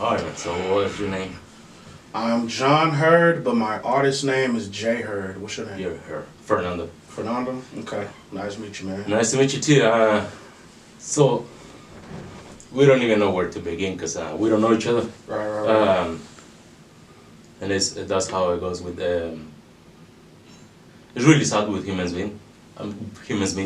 Alright, so what's your name? I'm John Hurd, but my artist name is Jay Hurd. What's your name? You're her, Fernando. Fernando? Okay. Nice to meet you, man. Nice to meet you too. So we don't even know where to begin because we don't know each other. Right. And that's how it goes with. It's really sad with humans being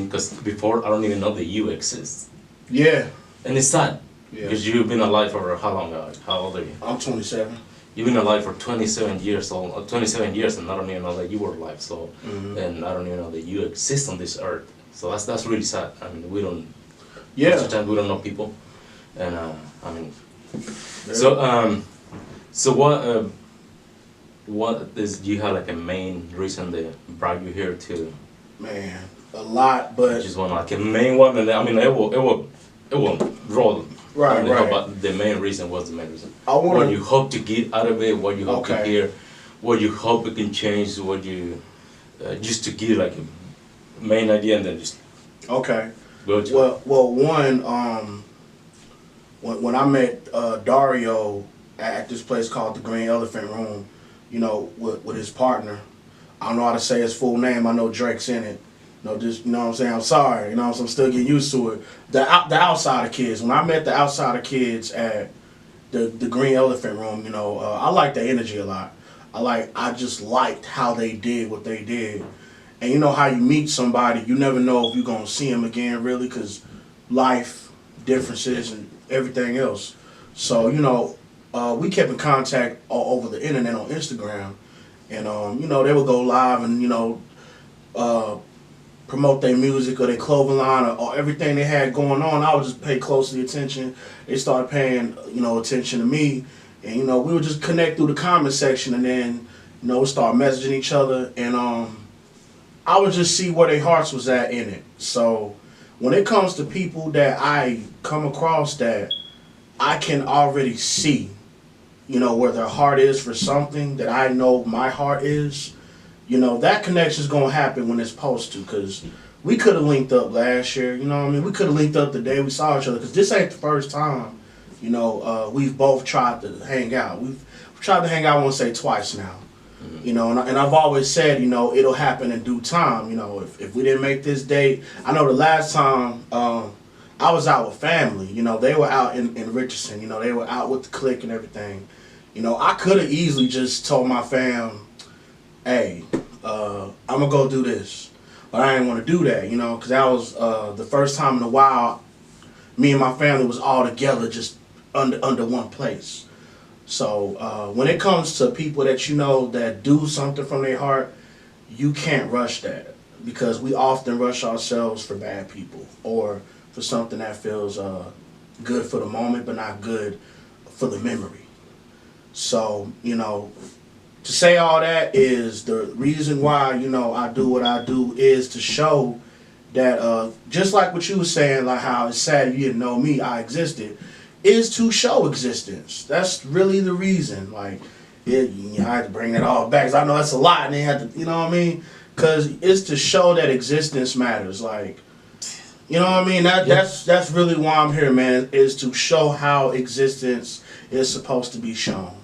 because before I don't even know that you exist, Yeah. and it's sad Yeah. because you've been alive for how long? How old are you? I'm 27. You've been alive for 27 years, 27 years, and I don't even know that you were alive. So, and I don't even know that you exist on this earth. So that's really sad. I mean, we don't. Yeah. Most of the time, we don't know people, and I mean, so what is? Do you have like a main reason that brought you here to? Man, a lot, but Just one like a main one, and I mean, it will roll. Right, I mean, right. But the main reason was the main reason. I want What to. you hope to get out of it, what you hope to Okay. hear, what you hope it can change, what you just to get like a main idea, and then just Okay. go to. Well, one. When I met Dario at this place called the Green Elephant Room, you know, with his partner. I don't know how to say his full name. I know Drake's in it. Just you know what I'm saying. I'm sorry. You know, so I'm still getting used to it. The Outsider Kids. When I met the Outsider Kids at the Green Elephant Room, you know, I like the energy a lot. I just liked how they did what they did. And you know how you meet somebody, you never know if you're gonna see them again, really, because life, differences, and everything else. So you know, we kept in contact all over the internet on Instagram, and you know, they would go live and you know, promote their music or their clothing line or everything they had going on. I would just pay closely attention. They started paying you know attention to me, and you know, we would just connect through the comment section, and then you know, start messaging each other, and I would just see where their hearts was at in it. So when it comes to people that I come across that I can already see, you know, where their heart is for something that I know my heart is, you know, that connection's gonna happen when it's supposed to. Cause we could have linked up last year, you know what I mean? We could have linked up the day we saw each other. Cause this ain't the first time, you know, we've both tried to hang out. We've tried to hang out, I want to say twice now. You know, and I've always said, you know, it'll happen in due time. You know, if we didn't make this date, I know the last time I was out with family. You know, they were out in Richardson. You know, they were out with the clique and everything. You know, I could have easily just told my fam, hey, I'm going to go do this. But I didn't want to do that, you know, because that was the first time in a while me and my family was all together just under one place. So when it comes to people that you know that do something from their heart, you can't rush that because we often rush ourselves for bad people or for something that feels good for the moment but not good for the memory. So, you know, to say all that is the reason why, you know, I do what I do is to show that just like what you were saying, like how it's sad you didn't know me, I existed, is to show existence. That's really the reason. Like, you know, I had to bring that all back because I know that's a lot, and they had to, you know what I mean? Because it's to show that existence matters. Like, you know what I mean? That's really why I'm here, man. Is to show how existence is supposed to be shown.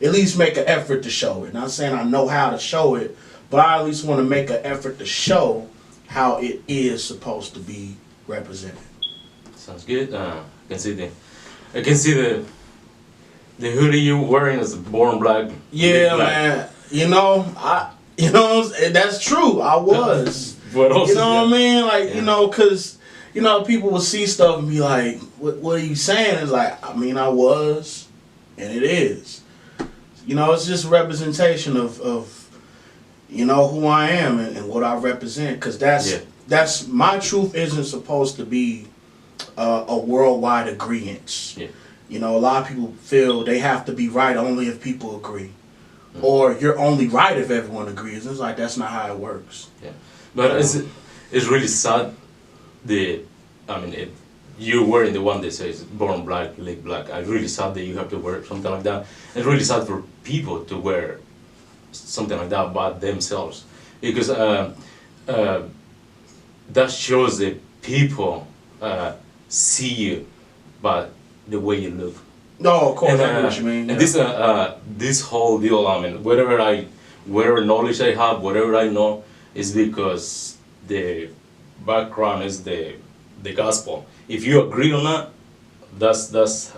At least make an effort to show it. Not saying I know how to show it, but I at least want to make an effort to show how it is supposed to be represented. Sounds good. I can see the hoodie you're wearing is born black. Yeah, black. man. You know, that's true. I was. What else? You know what I mean? Like, you know, because, you know, people will see stuff and be like, what are you saying? It's like, I mean, I was, and it is. You know, it's just a representation of you know, who I am and what I represent. Because that's my truth isn't supposed to be a worldwide agreement. Yeah. You know, a lot of people feel they have to be right only if people agree. Or you're only right if everyone agrees. It's like, that's not how it works. Yeah. But it's really sad you're wearing the one that says born black, live black. I really sad that you have to wear something like that. It's really sad for people to wear something like that by themselves. Because that shows that people see you by the way you look. No, of course, And, I know what you mean. and Yeah. this whole deal, I mean, whatever knowledge I have, whatever I know, is because the background is the gospel. If you agree on that, that's that's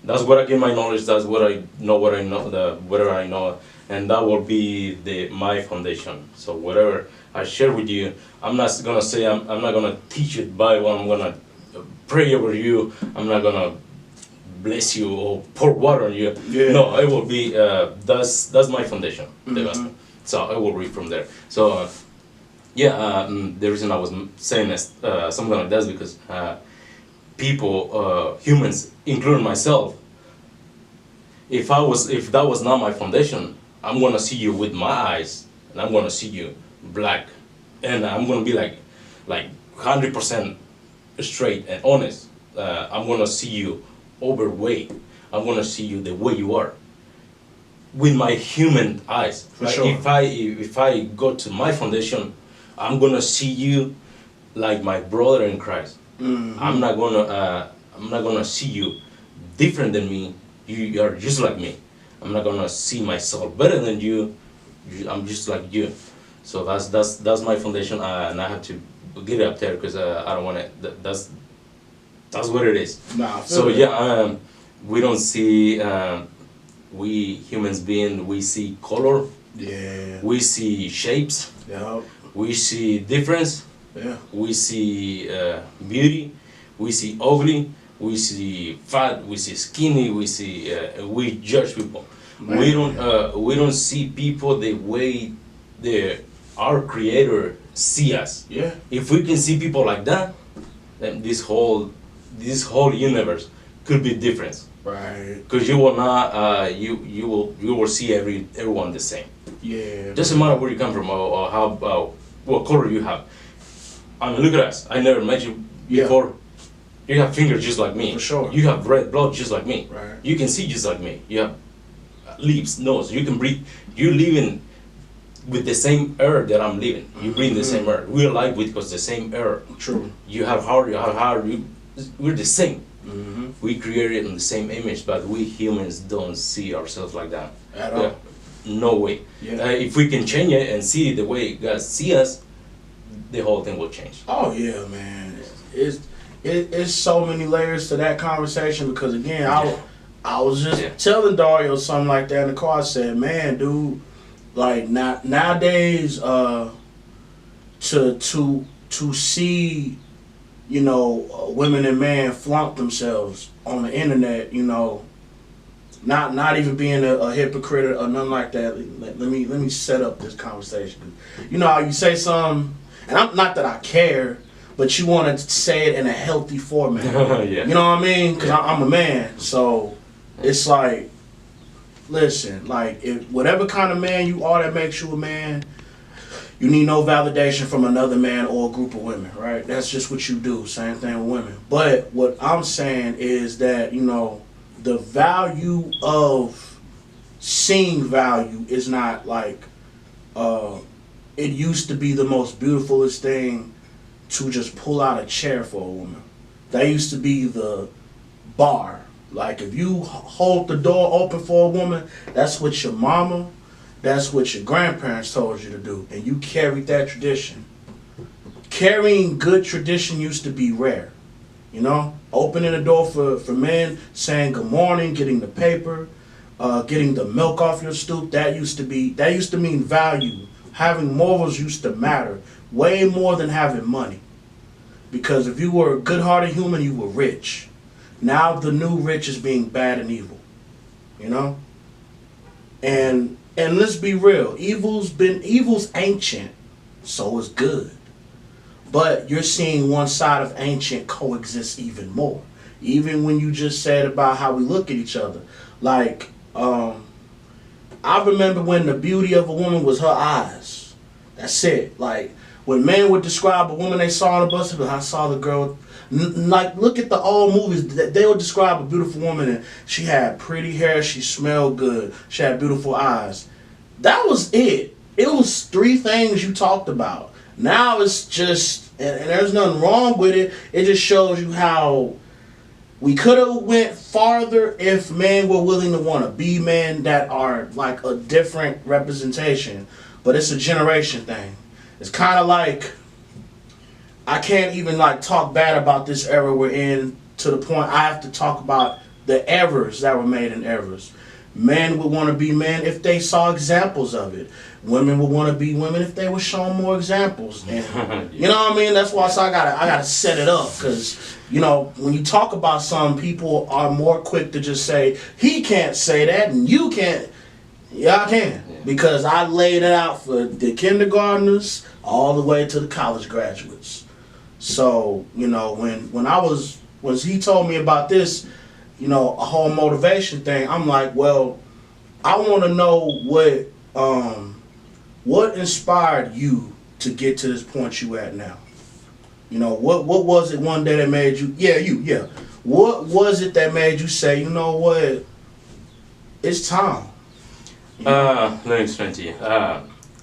that's what I get my knowledge. That's what I know. What I know, whatever I know, and that will be my foundation. So whatever I share with you, I'm not gonna say I'm not gonna teach you the Bible. I'm gonna pray over you. I'm not gonna bless you or pour water on you. Yeah. No, it will be that's my foundation, the gospel. So I will read from there. So the reason I was saying this, something like that is because people, humans, including myself, if that was not my foundation, I'm gonna see you with my eyes, and I'm gonna see you black, and I'm gonna be like 100% straight and honest. I'm gonna see you overweight. I'm gonna see you the way you are, with my human eyes. For sure. If I go to my foundation, I'm gonna see you like my brother in Christ. Mm-hmm. I'm not gonna see you different than me. You are just like me. I'm not gonna see myself better than you. I'm just like you. So that's my foundation, and I have to get it up there because I don't want to. That's what it is. Nah, I feel So that. we don't see. We humans being, we see color. Yeah. We see shapes. Yeah. We see difference. Yeah. We see beauty. We see ugly. We see fat. We see skinny. We see. We judge people. Man. We don't see people the way our Creator see us. Yeah. If we can see people like that, then this whole universe could be different. Right. Because you will not. You will see everyone the same. Yeah. Doesn't matter where you come from or how what color you have. I mean, look at us. I never met you before. You have fingers just like me. For sure. You have red blood just like me. Right. You can see just like me. You have lips, nose. You can breathe. You live in with the same air that I'm living. You breathe the same air. We're alive because the same air. True. You have heart. You have heart. We're the same. Mm-hmm. We created in the same image, but we humans don't see ourselves like that. At all. No way. Yeah. If we can change it and see the way God see us, the whole thing will change. Oh yeah, man. It's so many layers to that conversation because again, I was just telling Dario something like that in the car. I said, man, dude, like nowadays, to see, you know, women and men flaunt themselves on the internet, you know, not even being a hypocrite or nothing like that. Let me set up this conversation. You know how you say something, and I'm not that I care, but you want to say it in a healthy format. Yeah. You know what I mean? Because I'm a man, so it's like, listen, like if whatever kind of man you are that makes you a man, you need no validation from another man or a group of women, right? That's just what you do. Same thing with women. But what I'm saying is that, you know, the value of seeing value is not like, it used to be the most beautifulest thing to just pull out a chair for a woman. That used to be the bar. Like if you hold the door open for a woman, that's what your mama, that's what your grandparents told you to do, and you carried that tradition. Carrying good tradition used to be rare, you know? Opening the door for men, saying good morning, getting the paper, getting the milk off your stoop, that used to mean value. Having morals used to matter way more than having money. Because if you were a good-hearted human, you were rich. Now the new rich is being bad and evil, you know? And let's be real, evil's ancient, so is good. But you're seeing one side of ancient coexist even more. Even when you just said about how we look at each other. Like, I remember when the beauty of a woman was her eyes. That's it. Like, when men would describe a woman they saw on the bus, I saw the girl. Like, look at the old movies. They would describe a beautiful woman and she had pretty hair, she smelled good, she had beautiful eyes. That was it. It was 3 things you talked about. Now it's just, and there's nothing wrong with it, it just shows you how we could have went farther if men were willing to want to be men that are like a different representation. But it's a generation thing. It's kind of like I can't even like talk bad about this era we're in to the point I have to talk about the errors that were made in errors. Men would want to be men if they saw examples of it. Women would want to be women if they were shown more examples. And, you know what I mean? That's why I gotta set it up, because you know when you talk about some people are more quick to just say he can't say that and you can't. Yeah, I can, because I laid it out for the kindergartners all the way to the college graduates. So you know when he told me about this, you know, a whole motivation thing, I'm like, well, I want to know what inspired you to get to this point you at now. You know, what was it one day that made you? What was it that made you say, you know what, it's time? Let me explain to you.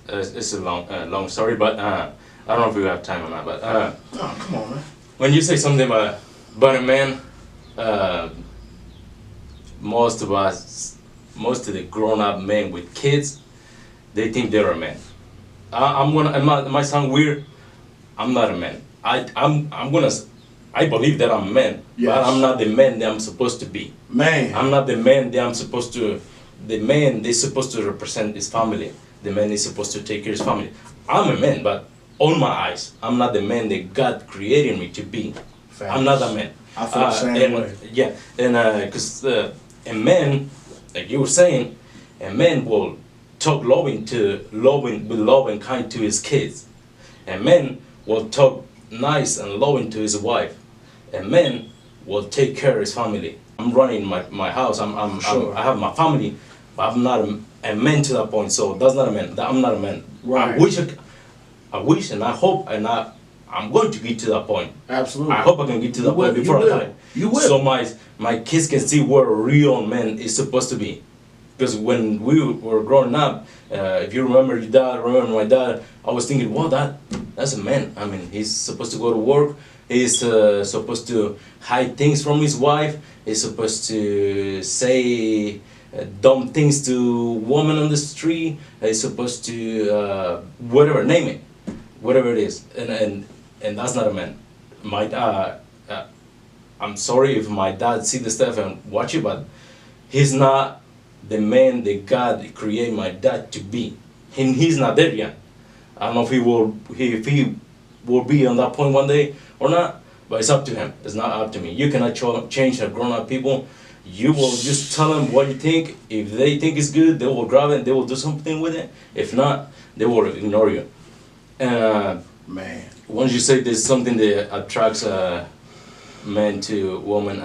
It's a long story, but I don't know if we have time or not. But oh, come on, man. When you say something about a man, most of the grown-up men with kids, they think they're a man. It might sound weird. I'm not a man. I believe that I'm a man, yes, but I'm not the man that I'm supposed to be. Man, I'm not the man that I'm supposed to. The man is supposed to represent his family. The man is supposed to take care of his family. I'm a man, but on my eyes, I'm not the man that God created me to be. Facts. I'm not a man. I feel the same way. Yeah, and because a man, like you were saying, a man will talk with love and kind to his kids. A man will talk nice and loving to his wife. A man will take care of his family. I'm running my house. Sure. I have my family, but I'm not a man to that point. So that's not a man. I'm not a man. Right. I wish and I hope and I'm going to get to that point. Absolutely. I hope I can get to that point before I die. You will. So my kids can see what a real man is supposed to be. Because when we were growing up, if you remember my dad, I was thinking, well, that's a man. I mean, he's supposed to go to work. He's supposed to hide things from his wife. He's supposed to say dumb things to women on the street. He's supposed to whatever, name it, whatever it is, and that's not a man. My I'm sorry if my dad see the stuff and watch it, but he's not the man that God created my dad to be. And he's not there yet. I don't know if he will be on that point one day or not, but it's up to him. It's not up to me. You cannot change the grown-up people. You will just tell them what you think. If they think it's good, they will grab it, they will do something with it. If not, they will ignore you. Man. Once you say there's something that attracts men to women,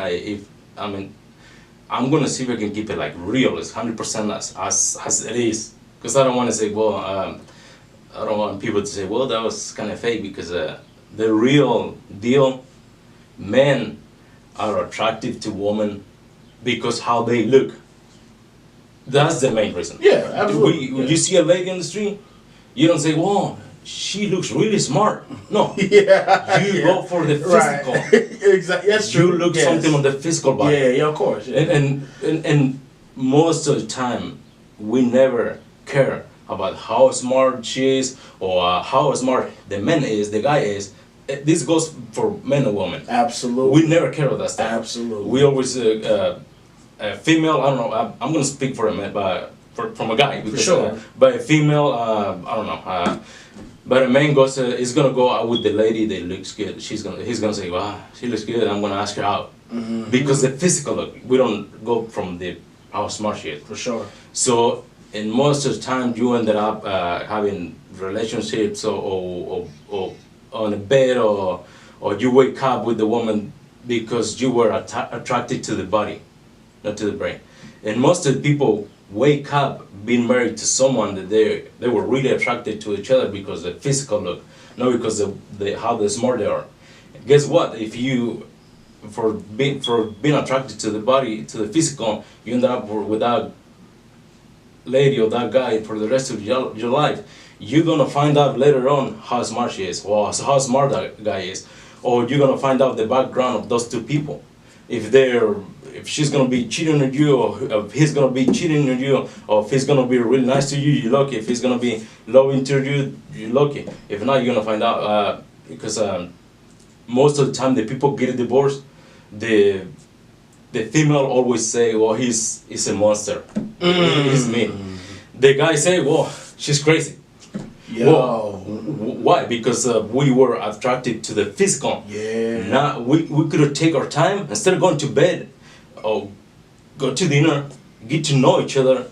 I'm gonna see if I can keep it like real. It's 100% as it is, because I don't want to say, well, I don't want people to say, well, that was kind of fake, because the real deal, men are attractive to women because how they look. That's the main reason. Yeah, absolutely. When you see a lady in the street, you don't say, well, she looks really smart. No. Yeah. You go for the physical. Right. Exactly. That's true. You look something on the physical body. Yeah, of course. Yeah. And most of the time, we never care about how smart she is or how smart the guy is. This goes for men and women. Absolutely. We never care about that stuff. Absolutely. We always, a female, I don't know, I'm going to speak for a man, but from a guy. Because, for sure. But a female, I don't know. But a man goes, is gonna go out with the lady that looks good. He's gonna say, wow, she looks good. I'm gonna ask her out, because the physical look. We don't go from how smart she is. For sure. So, in most of the time, you ended up having relationships or on a bed or you wake up with the woman because you were attracted to the body, not to the brain. And most of the people wake up being married to someone that they were really attracted to each other because of the physical look, not because of how smart they are. Guess what? If you for being attracted to the body, to the physical, you end up with that lady or that guy for the rest of your life. You're gonna find out later on how smart she is, or how smart that guy is, or you're gonna find out the background of those two people. if she's gonna be cheating on you, or if he's gonna be cheating on you, or if he's gonna be really nice to you, you're lucky. If he's gonna be loving to you, you're lucky. If not, you're gonna find out because most of the time the people get a divorce, the female always say, well, he's a monster. He's mean. The guy say, well, she's crazy. Yo. Well, why? Because we were attracted to the physical. Yeah. Now we could take our time instead of going to bed, or go to dinner, get to know each other,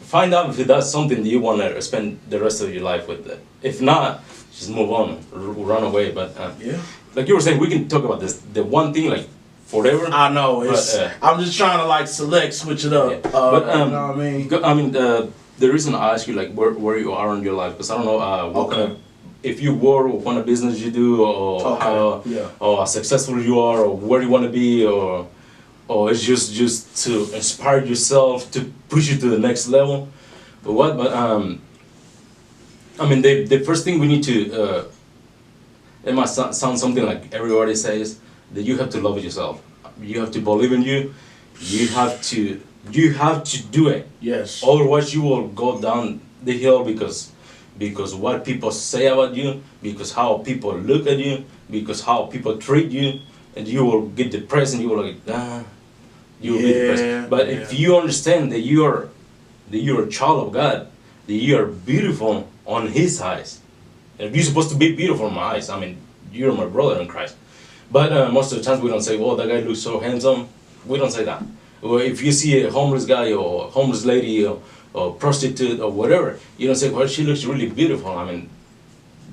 find out if that's something that you want to spend the rest of your life with. If not, just move on, run away. But Yeah. like you were saying, we can talk about this. The one thing, like forever. I know. It's. But, I'm just trying to like select, switch it up. Yeah. But you know what I mean? I mean, the reason I ask you like where you are in your life, because I don't know what Okay. kind of, if you work, what kind of business you do, or Okay. how Yeah. or how successful you are, or where you want to be, or it's just to inspire yourself to push you to the next level. But what? But I mean, the first thing we need to it might sound something like everybody says, that you have to love yourself. You have to believe in you. You have to do it. Yes. Otherwise, you will go down the hill because what people say about you, because how people look at you, because how people treat you, and you will get depressed and you will like you will be depressed. But if you understand that you're a child of God, that you are beautiful on His eyes, and you're supposed to be beautiful in my eyes. I mean, you're my brother in Christ. But most of the times we don't say, "Oh, that guy looks so handsome." We don't say that. Or if you see a homeless guy or homeless lady or prostitute or whatever, you don't say, "Well, she looks really beautiful." I mean,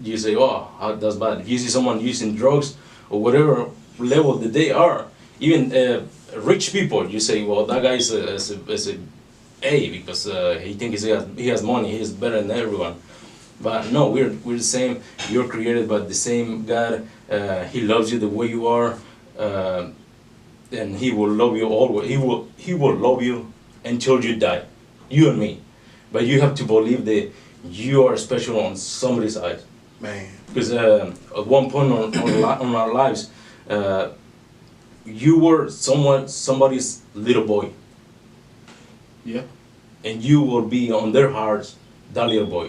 you say, "Oh, that's bad." If you see someone using drugs or whatever level that they are, even rich people, you say, "Well, that guy is a A because he thinks he has money. He's better than everyone." But no, we're the same. You're created by the same God. He loves you the way you are. And He will love you always. He will love you until you die, you and me. But you have to believe that you are special on somebody's eyes. Man. Because at one point on our lives, you were somebody's little boy, Yeah. and you will be on their hearts that little boy.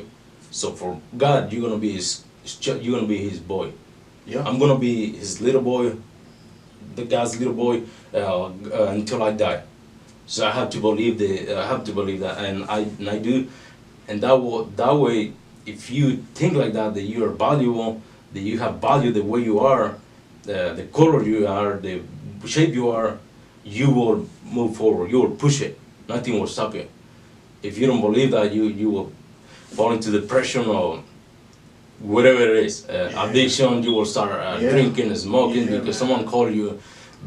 So for God, you're gonna be His boy. Yeah. I'm gonna be His little boy, the God's little boy, until I die. So I have to believe that, and I do, and that way, if you think like that you are valuable, that you have value the way you are, the color you are, the shape you are, you will move forward. You will push it. Nothing will stop you. If you don't believe that, you will fall into depression or whatever it is, addiction. You will start drinking and smoking because someone called you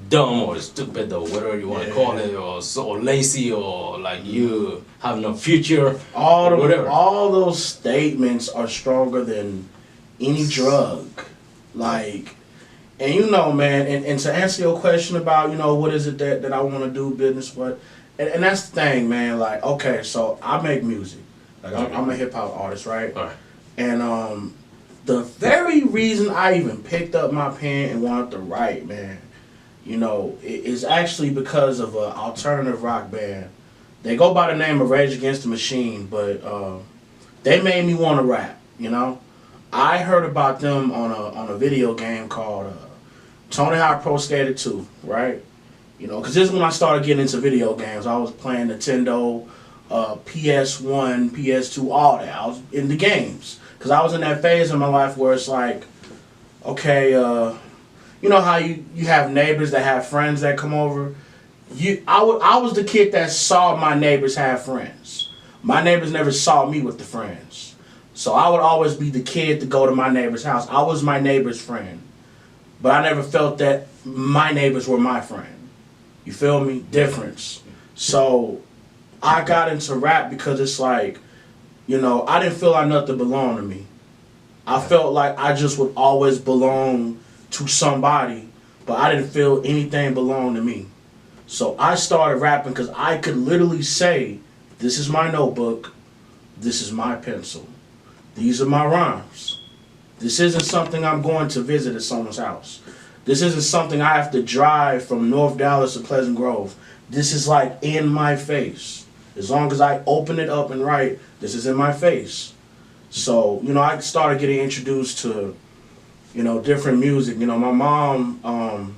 dumb or stupid or whatever you want to call it, or so lazy, or like you have no future. All those statements are stronger than any drug. Like, and you know, man, and to answer your question about, you know, what is it that I want to do business with, and that's the thing, man. Like, okay, so I make music. Like, I'm a hip hop artist, right? All right. And the very reason I even picked up my pen and wanted to write, man, you know, is actually because of an alternative rock band. They go by the name of Rage Against the Machine, but they made me want to rap. You know, I heard about them on a video game called Tony Hawk Pro Skater 2, right? You know, because this is when I started getting into video games. I was playing Nintendo, PS1, PS2, all that. I was in the games. Because I was in that phase of my life where it's like, okay, you know how you have neighbors that have friends that come over? I was the kid that saw my neighbors have friends. My neighbors never saw me with the friends. So I would always be the kid to go to my neighbor's house. I was my neighbor's friend. But I never felt that my neighbors were my friend. You feel me? Difference. So I got into rap because it's like, you know, I didn't feel like nothing belonged to me. I felt like I just would always belong to somebody, but I didn't feel anything belonged to me. So I started rapping because I could literally say, this is my notebook, this is my pencil, these are my rhymes. This isn't something I'm going to visit at someone's house. This isn't something I have to drive from North Dallas to Pleasant Grove. This is like in my face. As long as I open it up and write, this is in my face. So, I started getting introduced to, different music. My mom,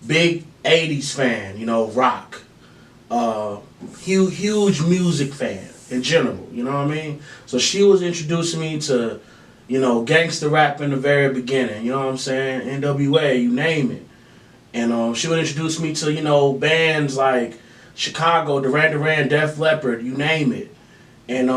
big 80s fan, rock. Huge music fan in general, you know what I mean? So she was introducing me to, gangster rap in the very beginning, you know what I'm saying? NWA, you name it. And she would introduce me to, bands like Chicago, Duran Duran, Def Leppard, you name it. And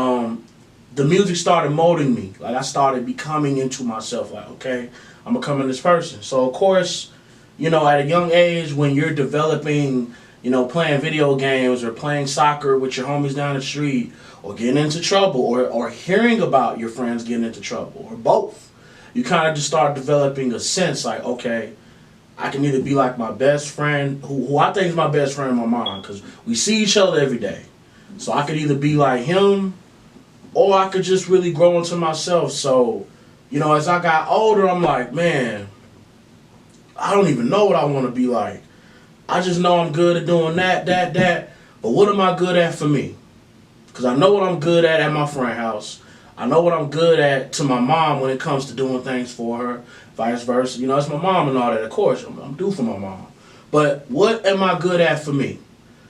the music started molding me. Like, I started becoming into myself, like, okay, I'm becoming this person. So, of course, at a young age, when you're developing, playing video games or playing soccer with your homies down the street, or getting into trouble, or hearing about your friends getting into trouble, or both, you kind of just start developing a sense like, okay, I can either be like my best friend, who I think is my best friend in my mind, because we see each other every day. So I could either be like him, or I could just really grow into myself. So, as I got older, I'm like, man, I don't even know what I want to be like. I just know I'm good at doing that. But what am I good at for me? Because I know what I'm good at my friend's house. I know what I'm good at to my mom when it comes to doing things for her, vice versa. It's my mom and all that. Of course, I'm due for my mom. But what am I good at for me?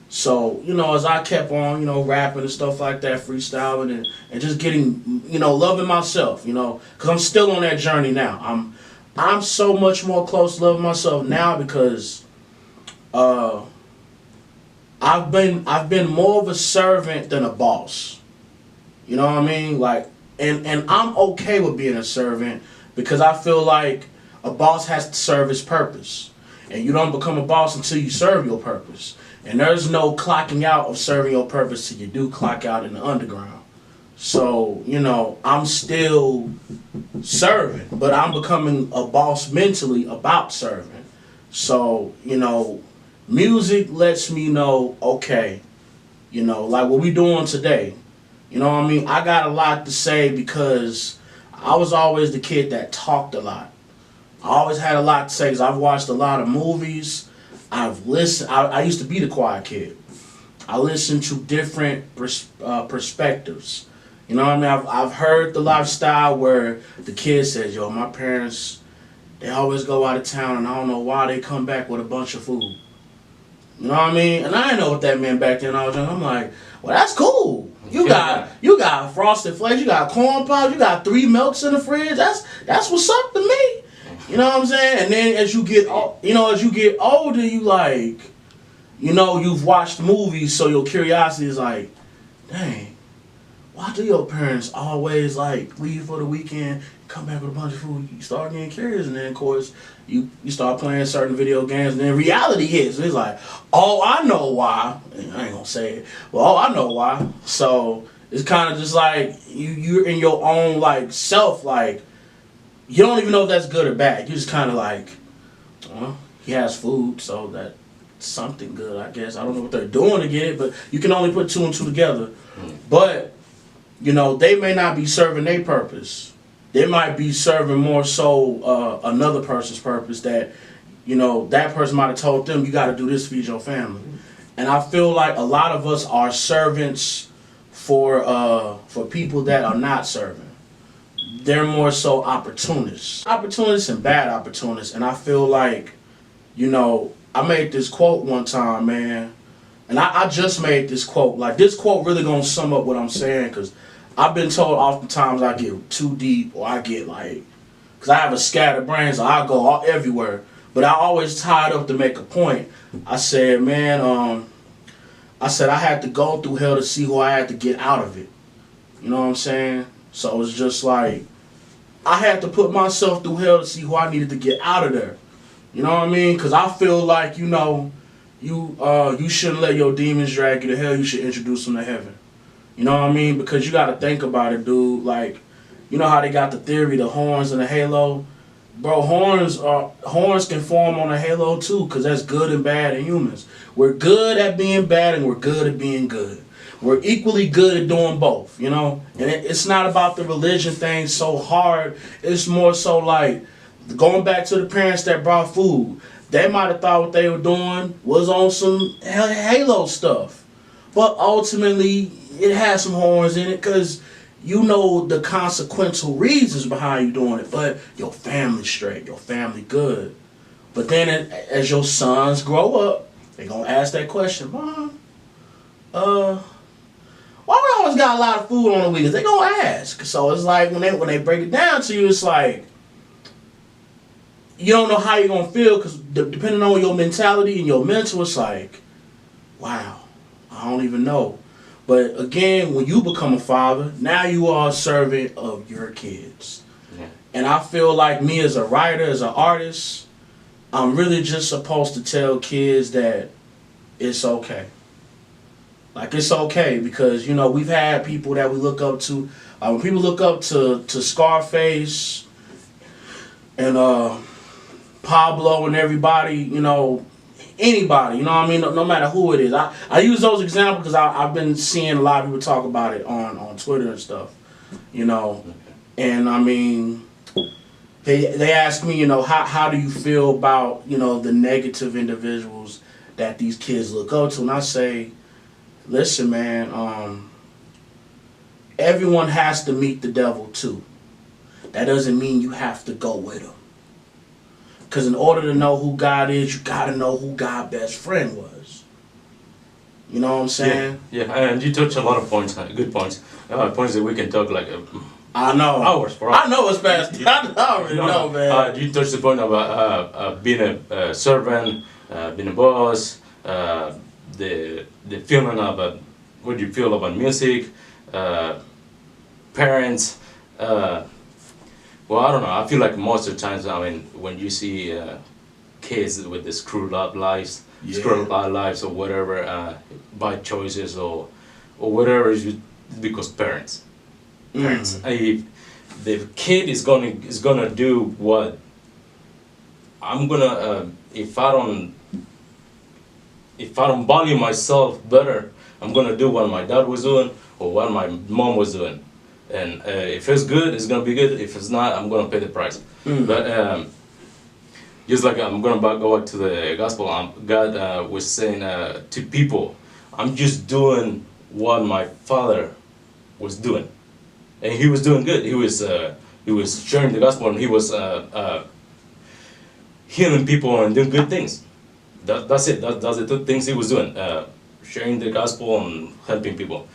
So, as I kept on, rapping and stuff like that, freestyling and just getting, loving myself, because I'm still on that journey now. I'm so much more close to loving myself now because I've been more of a servant than a boss. You know what I mean? Like, and I'm okay with being a servant because I feel like a boss has to serve his purpose. And you don't become a boss until you serve your purpose. And there's no clocking out of serving your purpose till you do clock out in the underground. So, I'm still serving, but I'm becoming a boss mentally about serving. So, music lets me know, okay, like what we doing today. You know what I mean? I got a lot to say because I was always the kid that talked a lot. I always had a lot to say because I've watched a lot of movies. I've listened. I used to be the quiet kid. I listened to different perspectives. You know what I mean? I've heard the lifestyle where the kid says, yo, my parents, they always go out of town and I don't know why they come back with a bunch of food. You know what I mean? And I didn't know what that meant back then. I was young. I'm like, well, that's cool. You got Frosted Flakes, you got corn pops, you got 3 milks in the fridge. That's what's up to me. You know what I'm saying? And then as you get older, you like, you've watched movies, so your curiosity is like, dang, why do your parents always like leave for the weekend, come back with a bunch of food? You start getting curious, and then of course you start playing certain video games, and then reality hits. It's like, oh, I know why. I ain't gonna say it, but oh, I know why. So it's kind of just like you're in your own like self, like you don't even know if that's good or bad. You're just kind of like, well, he has food, so that's something good, I guess. I don't know what they're doing to get it, but you can only put 2 and 2 together. But they may not be serving their purpose. They might be serving more so another person's purpose that, that person might have told them, you got to do this to feed your family. And I feel like a lot of us are servants for people that are not serving. They're more so opportunists. Opportunists and bad opportunists. And I feel like, I made this quote one time, man. And I just made this quote. Like, this quote really gonna sum up what I'm saying, because I've been told oftentimes I get too deep, or I get like, because I have a scattered brain, so I go all everywhere. But I always tie it up to make a point. I said, man, I had to go through hell to see who I had to get out of it. You know what I'm saying? So it's just like, I had to put myself through hell to see who I needed to get out of there. You know what I mean? Because I feel like, you shouldn't let your demons drag you to hell. You should introduce them to heaven. You know what I mean? Because you got to think about it, dude. Like, you know how they got the theory, the horns and the halo? Bro, horns can form on a halo too, because that's good and bad in humans. We're good at being bad and we're good at being good. We're equally good at doing both, And it's not about the religion thing so hard. It's more so like going back to the parents that brought food, they might have thought what they were doing was on some Halo stuff. But ultimately, it has some horns in it because you know the consequential reasons behind you doing it. But your family straight, your family good. But then as your sons grow up, they going to ask that question, Mom, why we always got a lot of food on the weekends? They going to ask. So it's like when they break it down to you, it's like, you don't know how you're going to feel because depending on your mentality and your mental, it's like, wow, I don't even know. But again, when you become a father, now you are a servant of your kids. Yeah. And I feel like me as a writer, as an artist, I'm really just supposed to tell kids that it's okay. Like, it's okay because, you know, we've had people that we look up to. When people look up to Scarface and Pablo and everybody, you know, anybody, you know what I mean? No matter who it is. I use those examples because I've been seeing a lot of people talk about it on Twitter and stuff, you know. And I mean, they ask me, you know, how do you feel about, you know, the negative individuals that these kids look up to? And I say, listen, man, everyone has to meet the devil too. That doesn't mean you have to go with him. Because in order to know who God is, you got to know who God's best friend was. You know what I'm saying? Yeah, and you touch a lot of points, good points. Points that we can talk like I know. hours for hours. I know it's fast. I already know, man. You touched the point about being a servant, being a boss, the feeling of what you feel about music, parents. Well, I don't know. I feel like most of the times, I mean, when you see kids with the screwed up lives, screwed up lives or whatever, bad choices or whatever, it's because parents. If the kid is gonna do what I'm gonna, if I don't value myself better, I'm gonna do what my dad was doing or what my mom was doing. And if it's good, it's gonna be good. If it's not, I'm gonna pay the price. But just like I'm gonna go back to the gospel, God was saying to people, I'm just doing what my father was doing, and he was doing good. He was sharing the gospel, and he was healing people and doing good things. That's it. That's the two things he was doing: sharing the gospel and helping people.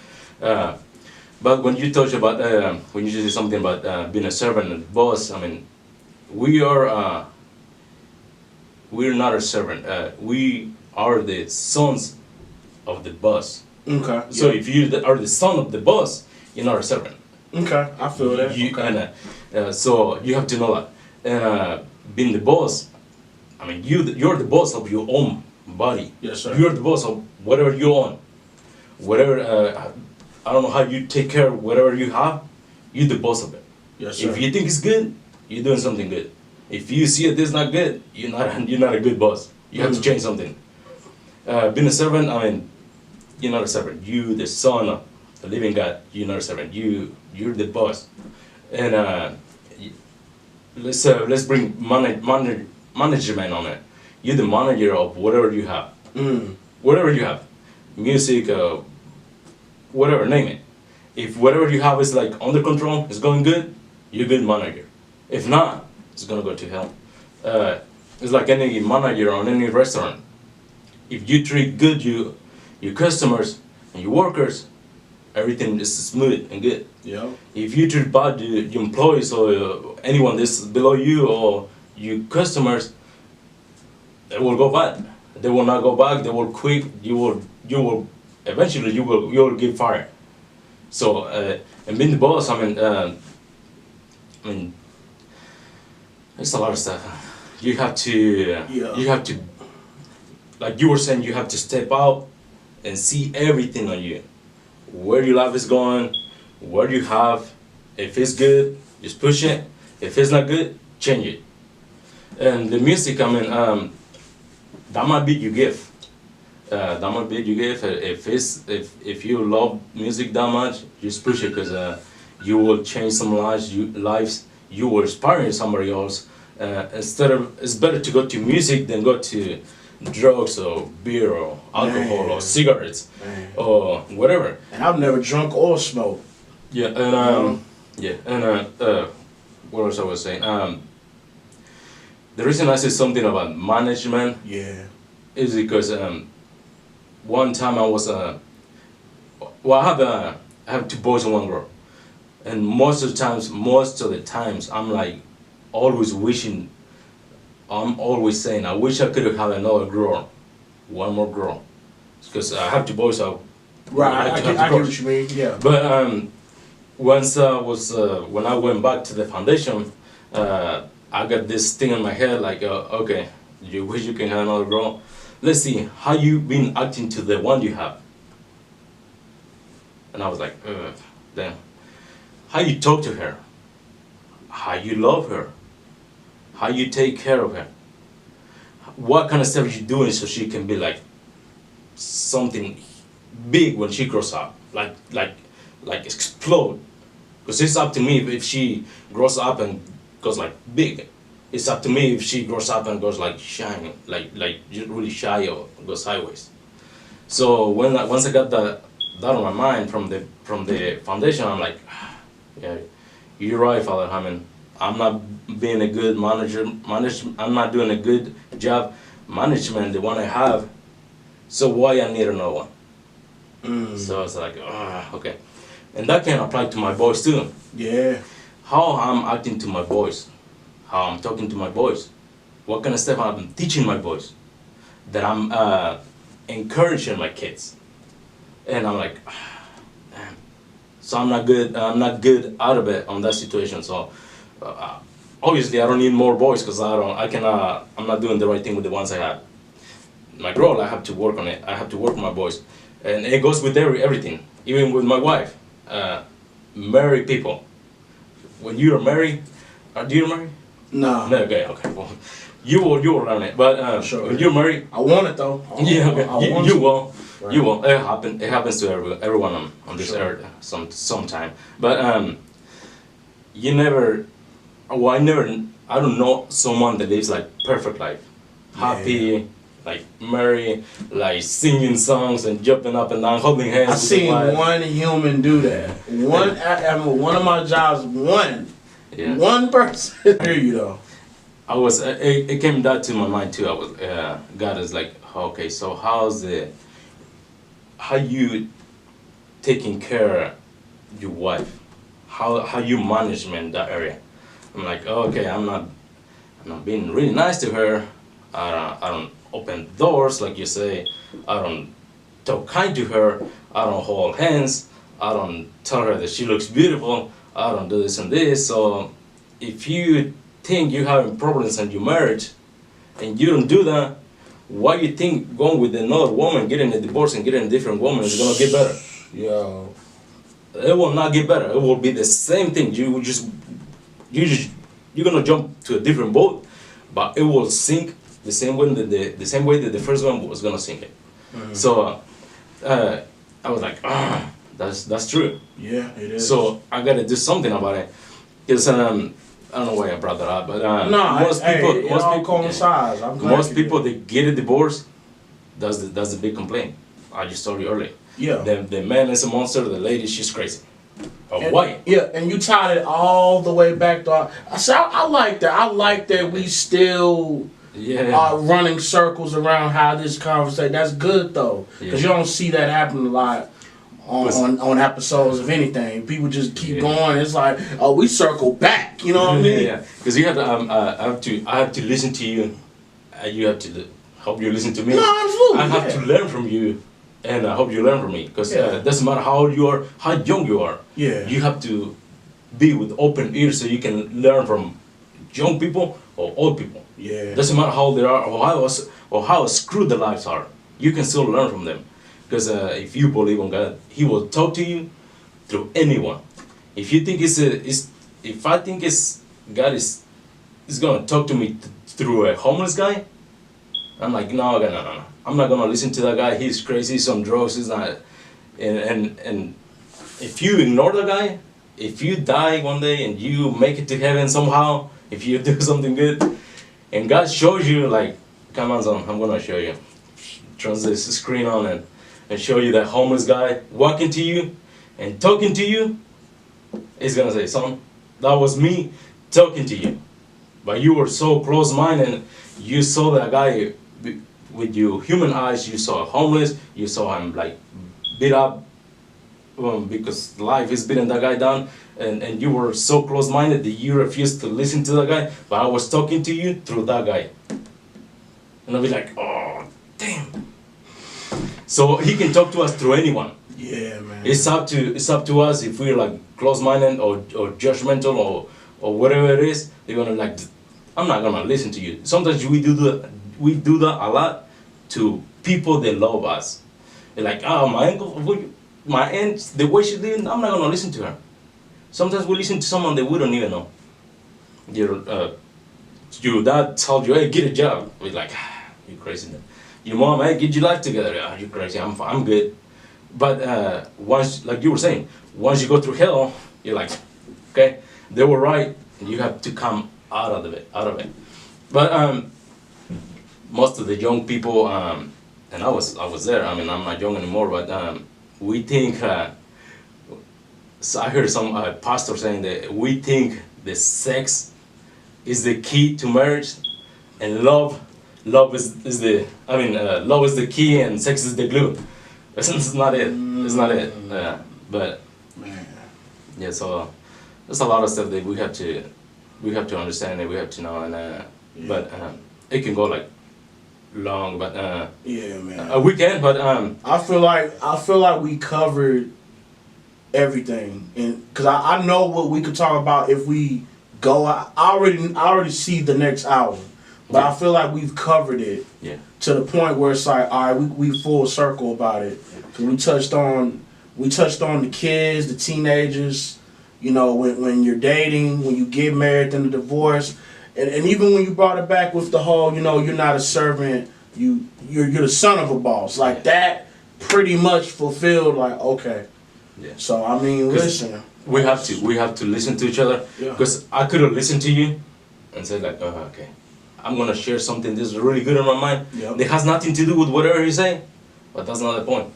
But when you touch about, when you say something about being a servant and boss, I mean, we're not a servant. We are the sons of the boss. Okay. So if you are the son of the boss, you're not a servant. Okay, I feel that. Okay. And so you have to know that. And being the boss, I mean, you're the boss of your own body. Yes, sir. You're the boss of whatever you own. Whatever. I don't know how you take care of whatever you have, you're the boss of it. Yes, sir. If you think it's good, you're doing something good. If you see it is not good, you're not a good boss. You have to change something. Being a servant, I mean, you're not a servant. You, the son of the living God, you're not a servant. You're the boss. And let's bring management on it. You're the manager of whatever you have. Whatever you have, music, whatever, name it. If whatever you have is like under control, it's going good, you're a good manager. If not, it's gonna go to hell. It's like any manager on any restaurant. If you treat good your customers and your workers, everything is smooth and good. Yeah. If you treat bad your employees or anyone that's below you or your customers, they will go bad. They will not go back. They will quit. You will eventually you will get fired. So and being the boss, I mean, there's a lot of stuff. You have to, like you were saying, you have to step out and see everything on you, where your life is going, what you have. If it's good, just push it. If it's not good, change it. And the music, I mean, that might be your gift. That might be your gift. If you love music that much, just push it because you will change some lives. You will inspire somebody else, Instead of, it's better to go to music than go to drugs or beer or alcohol or Man. cigarettes Man. or whatever. And I've never drunk or smoked. Yeah, and what else I was saying? The reason I said something about management Yeah. is because one time I was well, I have two boys and one girl, and most of the times, I'm like always wishing, I'm always saying, I wish I could have had another girl, one more girl, because I have two boys, so Right. I I have to get have two girls. what you mean. Yeah. But once when I went back to the foundation, I got this thing in my head like, okay, you wish you can have another girl. Let's see how you been acting to the one you have. And I was like, damn. How you talk to her, how you love her, how you take care of her, what kind of stuff you doing so she can be like something big when she grows up, like explode. Because it's up to me if she grows up and goes like big. It's up to me if she grows up and goes like shiny, like really shy or goes sideways. So once I got that on my mind from the foundation, I'm like, yeah, you're right, Father Hammond. I'm not being a good manager. I'm not doing a good job management the one I have. So why I need another one? So it's like, okay. And that can apply to my boys too. Yeah. How I'm acting to my boys, how I'm talking to my boys, what kind of stuff I'm teaching my boys, that I'm encouraging my kids. And I'm like, damn. So I'm not good out of it on that situation. So obviously I don't need more boys because I'm not doing the right thing with the ones I have. My girl, I have to work on it. I have to work on my boys. And it goes with everything, even with my wife. Married people. When you are married, do you marry? No. No, okay. Well, you will learn it. But Sure. when you're married, I want it though. yeah, okay. You will. Right. You will. It happens to everyone on this Sure. earth sometime. But you never. Well, I don't know someone that lives like perfect life, happy, like married, like singing songs and jumping up and down, holding hands. I with seen their wife. one human do that. One of my jobs. Yeah. One person. I hear you though. I was. It came down to my mind too. I was. God is like, okay, so how you taking care of your wife? How you management that area? I'm like, okay, I'm not being really nice to her. I don't open doors like you say. I don't talk kind to her. I don't hold hands. I don't tell her that she looks beautiful. I don't do this and this. So if you think you're having problems in your marriage and you don't do that, why you think going with another woman, getting a divorce and getting a different woman is gonna get better? Yo. It will not get better. It will be the same thing. You're gonna jump to a different boat, but it will sink the same way that the first one was gonna sink it. So I was like, that's true. Yeah, it is. So I gotta do something about it. Because I don't know why I brought that up, but it all coincides. I'm glad most you people did. that get a divorce, that's the big complaint. I just told you earlier. Yeah. The man is a monster. The lady, she's crazy. And- Why? Yeah, and you tied it all the way back to. I like that. I like that we still Yeah. are running circles around how this conversation. That's good though, because you don't see that happen a lot on episodes of anything. People just keep going. It's like, oh, we circle back. You know what I mean? Yeah. Because you have to. I have to listen to you. You have to hope you listen to me. No, absolutely. I have to learn from you. And I hope you learn from me, because it doesn't matter how old you are, how young you are. Yeah. You have to be with open ears so you can learn from young people or old people. Yeah. Doesn't matter how old they are or how screwed their lives are. You can still learn from them, because if you believe in God, He will talk to you through anyone. If you think if I think God is gonna talk to me through a homeless guy, I'm like, no. I'm not gonna listen to that guy. He's crazy. He's on drugs. He's not. And if you ignore the guy, if you die one day and you make it to heaven somehow, if you do something good, and God shows you like, come on, son, I'm gonna show you. Turn this screen on and show you that homeless guy walking to you and talking to you. He's gonna say, son, that was me talking to you. But you were so close-minded, and you saw that guy with your human eyes. You saw homeless, you saw him like beat up because life is beating that guy down, and you were so close-minded that you refused to listen to that guy. But I was talking to you through that guy. And I'll be like, oh, damn. So he can talk to us through anyone. Yeah, man. It's up to us if we're like close-minded or judgmental or whatever it is. They're gonna like, I'm not gonna listen to you. Sometimes we do that a lot to people that love us. They're like, oh, my aunt, the way she's living, I'm not gonna listen to her. Sometimes we listen to someone that we don't even know. Your dad told you, hey, get a job. We're like, you crazy. Your mom, hey, get your life together. Oh, you crazy. I'm good. But once, like you were saying, once you go through hell, you're like, okay, they were right, and you have to come out of it. But most of the young people, and I was there. I mean, I'm not young anymore, but we think. So I heard some pastor saying that we think the sex is the key to marriage, and love is the. I mean, love is the key, and sex is the glue. It's not it. It's not it. But yeah, so there's a lot of stuff that we have to understand and we have to know, and but it can go like long, but yeah, man. We can, but I feel like we covered everything, and because I know what we could talk about if we go. I already see the next hour, but I feel like we've covered it. Yeah. To the point where it's like, all right, we full circle about it. Cause we touched on the kids, the teenagers. You know, when you're dating, when you get married, then the divorce, and even when you brought it back with the whole, you know, you're not a servant, you're the son of a boss. Like that, pretty much fulfilled. Like, okay. Yeah. So I mean, listen. We have to listen to each other. Yeah. Because I could have listened to you and said like, okay, I'm gonna share something that's really good in my mind. Yep. That has nothing to do with whatever you say, but that's not the point.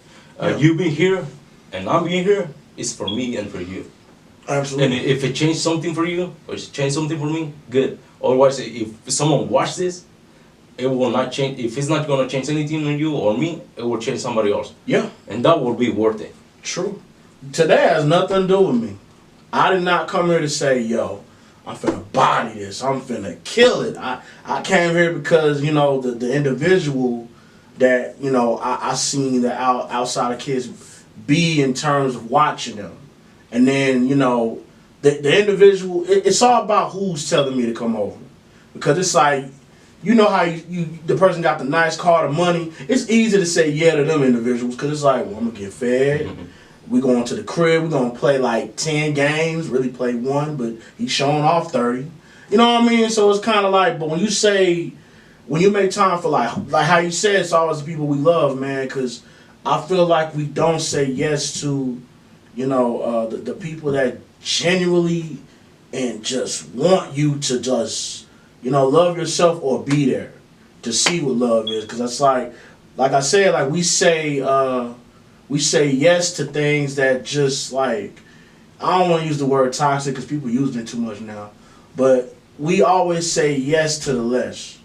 You being here and I'm being here is for me and for you. Absolutely. And if it changed something for you or it changed something for me, good. Otherwise, if someone watched this, it will not change. If it's not gonna change anything on you or me, it will change somebody else. Yeah. And that will be worth it. True. Today has nothing to do with me. I did not come here to say, yo, I'm finna body this. I'm finna kill it. I came here because, you know, the individual that, you know, I seen the outside of kids be in terms of watching them. And then, you know, the individual, it's all about who's telling me to come over. Because it's like, you know how the person got the nice car, the money. It's easy to say yeah to them individuals because it's like, well, I'm going to get fed. Mm-hmm. We going to the crib. We're going to play like 10 games, really play one, but he's showing off 30. You know what I mean? So it's kind of like, but when you make time for like how you said, it's always the people we love, man, because I feel like we don't say yes to, you know, the people that genuinely and just want you to just, you know, love yourself or be there to see what love is. Because it's like I said, like we say yes to things that just like, I don't want to use the word toxic because people use it too much now, but we always say yes to the less,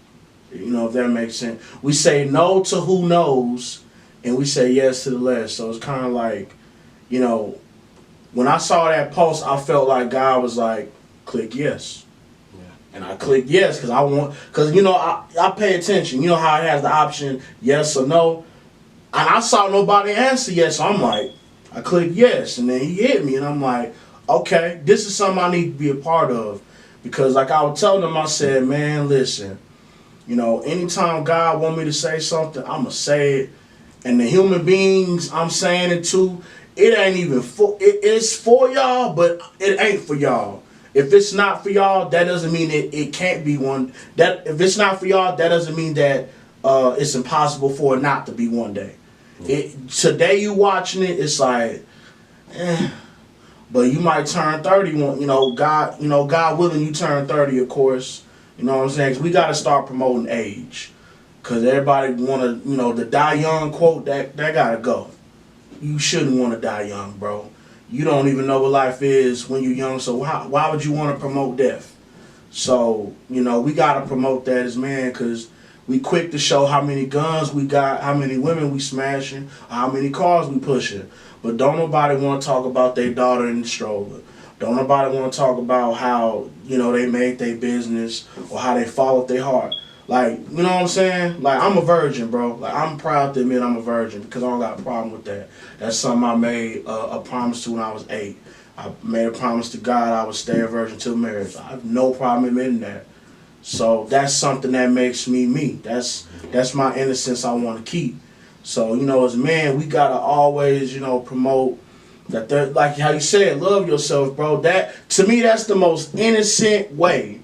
you know, if that makes sense. We say no to who knows and we say yes to the less. So it's kind of like, you know, when I saw that post, I felt like God was like, click yes. Yeah. And I clicked yes because you know, I pay attention. You know how it has the option yes or no. And I saw nobody answer yes, so I'm like, I clicked yes, and then he hit me, and I'm like, okay, this is something I need to be a part of. Because like I was telling him, I said, man, listen, you know, anytime God want me to say something, I'm going to say it. And the human beings I'm saying it to, it ain't even it's for y'all, but it ain't for y'all. If it's not for y'all, that doesn't mean it can't be one. That if it's not for y'all, that doesn't mean that it's impossible for it not to be one day. Today you watching it, it's like, But you might turn 30 when, God willing, you turn 30, of course. You know what I'm saying? 'Cause we got to start promoting age. Because everybody want to, the die young quote, that got to go. You shouldn't want to die young, bro. You don't even know what life is when you're young, so why would you want to promote death? So, we got to promote that as men, because we quick to show how many guns we got, how many women we smashing, how many cars we pushing. But don't nobody want to talk about their daughter in the stroller. Don't nobody want to talk about how, they made their business or how they followed their heart. Like, you know what I'm saying? Like, I'm a virgin, bro. Like, I'm proud to admit I'm a virgin because I don't got a problem with that. That's something I made a promise to when I was 8. I made a promise to God I would stay a virgin till marriage. I have no problem admitting that. So that's something that makes me me. That's my innocence I want to keep. So, as men, we got to always, promote that, like how you said, love yourself, bro. That, to me, that's the most innocent way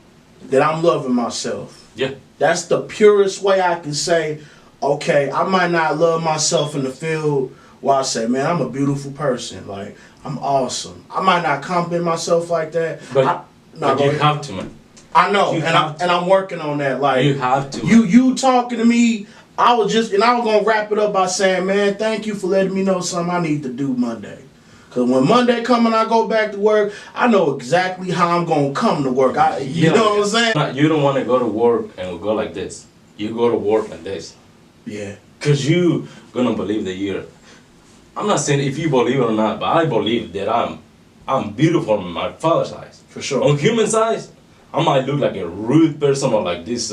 that I'm loving myself. Yeah. That's the purest way I can say, okay, I might not love myself in the field where I say, man, I'm a beautiful person. Like, I'm awesome. I might not compliment myself like that. But you have to, man. I know, and I'm working on that. Like, you have to. You talking to me, I was gonna wrap it up by saying, man, thank you for letting me know something I need to do Monday. Cause when Monday come and I go back to work, I know exactly how I'm gonna come to work. You know what I'm saying? You don't want to go to work and go like this. You go to work like this. Yeah. Cause you gonna believe that I'm not saying if you believe it or not, but I believe that I'm beautiful in my father's eyes. For sure. On human eyes, I might look like a rude person or like this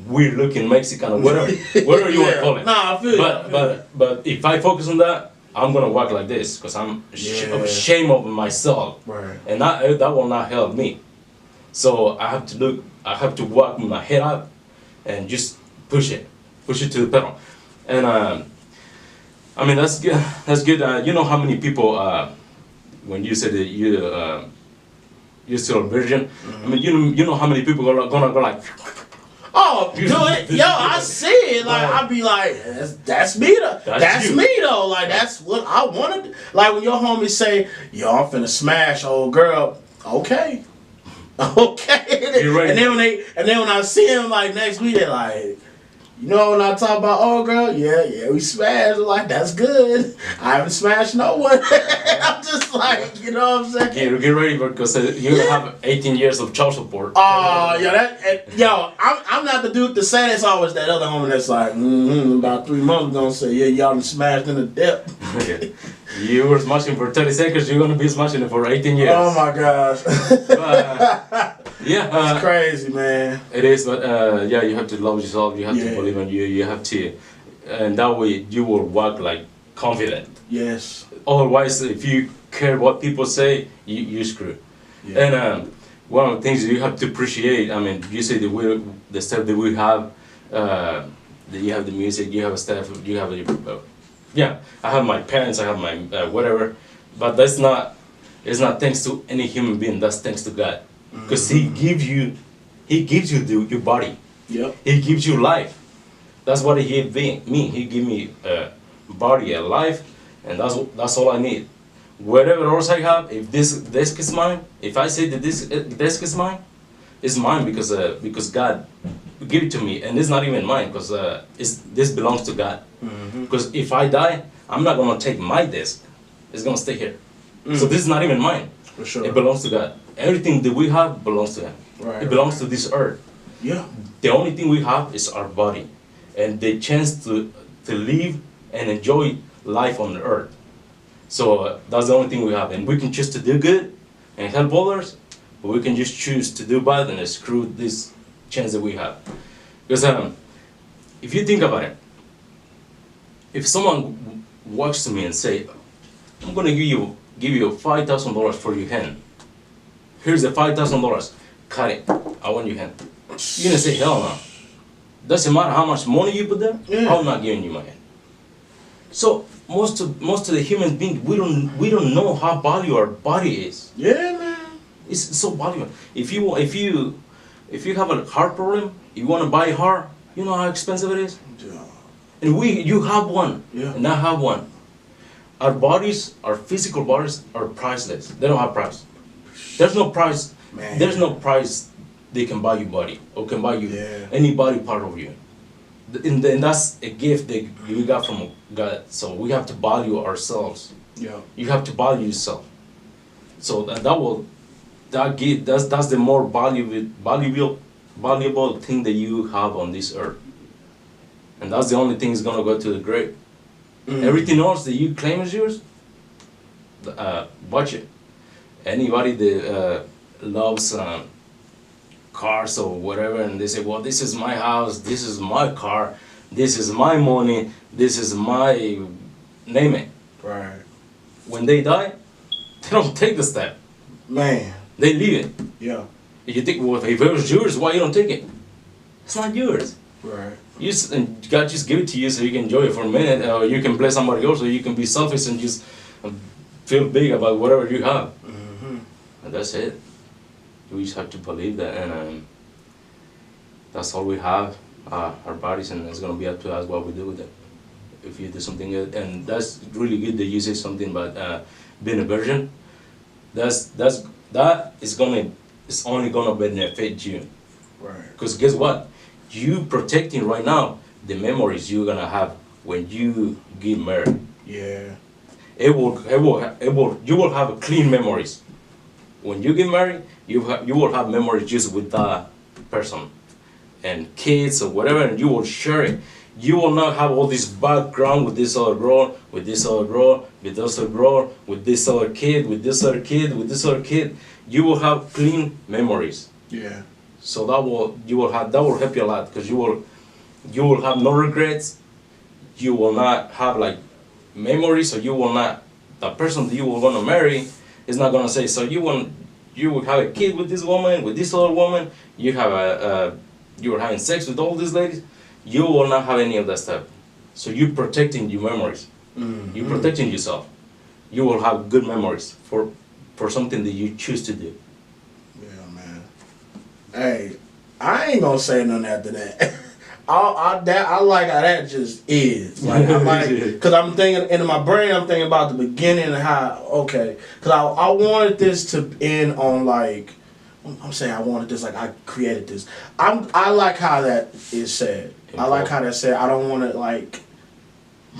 weird looking Mexican or whatever you want to call it. Nah, I feel it. But if I focus on that, I'm gonna walk like this because I'm ashamed of myself, right. And that will not help me. So I have to walk with my head up, and just push it to the pedal. And I mean that's good. That's good. You know how many people when you said that you're still a virgin. Mm-hmm. I mean you know how many people are gonna go like. Oh, do it. Yo, I see it. Like, I be like, that's me though. That's me though. Like, that's what I wanted. Like, when your homies say, yo, I'm finna smash old girl. Okay. Okay. And then when I see him, like, next week, they're like, when I talk about old girl, yeah, we smashed. Like, that's good. I haven't smashed no one. I'm just like, you know what I'm saying? Get ready because you have 18 years of child support. I'm not the dude to say that's always that other homie that's like, about 3 months we're gonna say, yeah, y'all done smashed in the depth. You were smashing for 30 seconds, you're gonna be smashing it for 18 years. Oh my gosh. It's crazy, man. It is, but you have to love yourself, you have to believe in you have to, and that way you will walk like confident. Yes. Otherwise, if you care what people say, you screw. Yeah. And one of the things you have to appreciate, I mean, you say the stuff that we have, that you have the music, you have stuff, you have I have my parents, I have my whatever, but it's not thanks to any human being, that's thanks to God. Because He gives you your body. Yep. He gives you life. That's what He gave me. He gave me a body, a life, and that's all I need. Whatever else I have, if this desk is mine, if I say that this desk is mine, it's mine because God gave it to me, and it's not even mine because this belongs to God. Because if I die, I'm not gonna take my desk. It's gonna stay here. So this is not even mine. For sure. It belongs to God. Everything that we have belongs to Him. Right, it belongs to this earth. Yeah. The only thing we have is our body, and the chance to live and enjoy life on the earth. So that's the only thing we have, and we can choose to do good and help others, but we can just choose to do bad and screw this chance that we have. Because if you think about it, if someone walks to me and say, "I'm gonna give you $5,000 for your hand. Here's the $5,000. Cut it. I want your hand." You're gonna say, "Hell no. Doesn't matter how much money you put there. I'm not giving you my hand." So most of the human beings, we don't know how valuable our body is. Yeah, man. It's so valuable. If you have a heart problem, you want to buy a heart. You know how expensive it is. Yeah. And you have one, and I have one. our bodies, our physical bodies are priceless. They don't have price. There's no price. Man. There's no price they can buy you body or can buy you any body part of you. And that's a gift that we got from God. So we have to value ourselves. Yeah. You have to value yourself. So that's the more valuable thing that you have on this earth. And that's the only thing that's gonna go to the grave. Everything else that you claim is yours, watch it. Anybody that loves cars or whatever, and they say, well, this is my house, this is my car, this is my money, this is my, name it. Right. When they die, they don't take the step. Man. They leave it. Yeah. If you think, well, if it was yours, why you don't take it? It's not yours. Right. And God just give it to you so you can enjoy it for a minute, or you can bless somebody else, or you can be selfish and just feel big about whatever you have. Mm-hmm. And that's it. We just have to believe that, and that's all we have, our bodies, and it's gonna be up to us what we do with it. If you do something good, and that's really good that you say something about being a virgin. That is only gonna benefit you. Right. Because guess what? You protecting right now the memories you're gonna have when you get married. Yeah. You will have clean memories. When you get married, you will have memories just with that person, and kids or whatever, and you will share it. You will not have all this background with this other girl, with this other girl, with this other girl, with this other kid, with this other kid, with this other kid. You will have clean memories. Yeah. So that will help you a lot, because you will have no regrets. You will not have like memories, or you will not, the person that you will want to marry is not gonna say, so you will have a kid with this woman, with this other woman. You were having sex with all these ladies. You will not have any of that stuff. So you're protecting your memories. Mm-hmm. You're protecting yourself. You will have good memories for something that you choose to do. Yeah, man. Hey, I ain't gonna say nothing after that. I like how that just is. Like, I like, cause I'm thinking in my brain, I'm thinking about the beginning and how, okay, cause I wanted this to end on like, I'm saying I wanted this, like I created this. I like how that is said. I like how that said. I don't want to like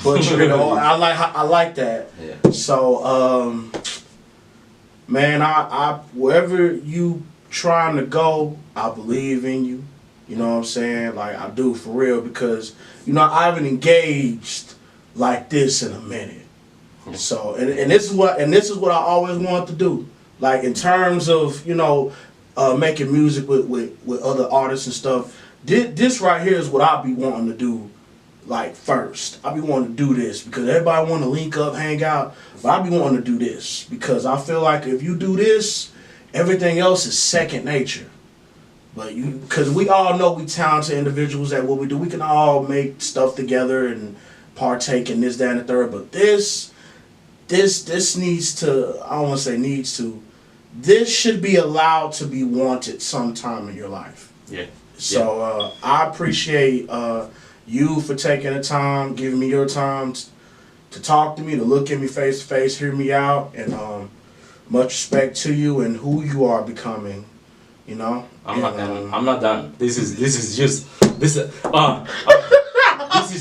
butcher it all. I like that. Yeah. So, man, I wherever you trying to go, I believe in you. You know what I'm saying? Like, I do, for real, because, you know, I haven't engaged like this in a minute. So, and this is what I always wanted to do. Like, in terms of, you know, making music with other artists and stuff, this right here is what I be wanting to do, like, first. I be wanting to do this because everybody want to link up, hang out, but I be wanting to do this because I feel like if you do this, everything else is second nature. But because we all know we talented individuals at what we do. We can all make stuff together and partake in this, that, and the third. But this needs to, I don't want to say needs to, this should be allowed to be wanted sometime in your life. Yeah. So I appreciate you for taking the time, giving me your time to talk to me, to look at me face to face, hear me out, and much respect to you and who you are becoming. You know, I'm not done. This is just this is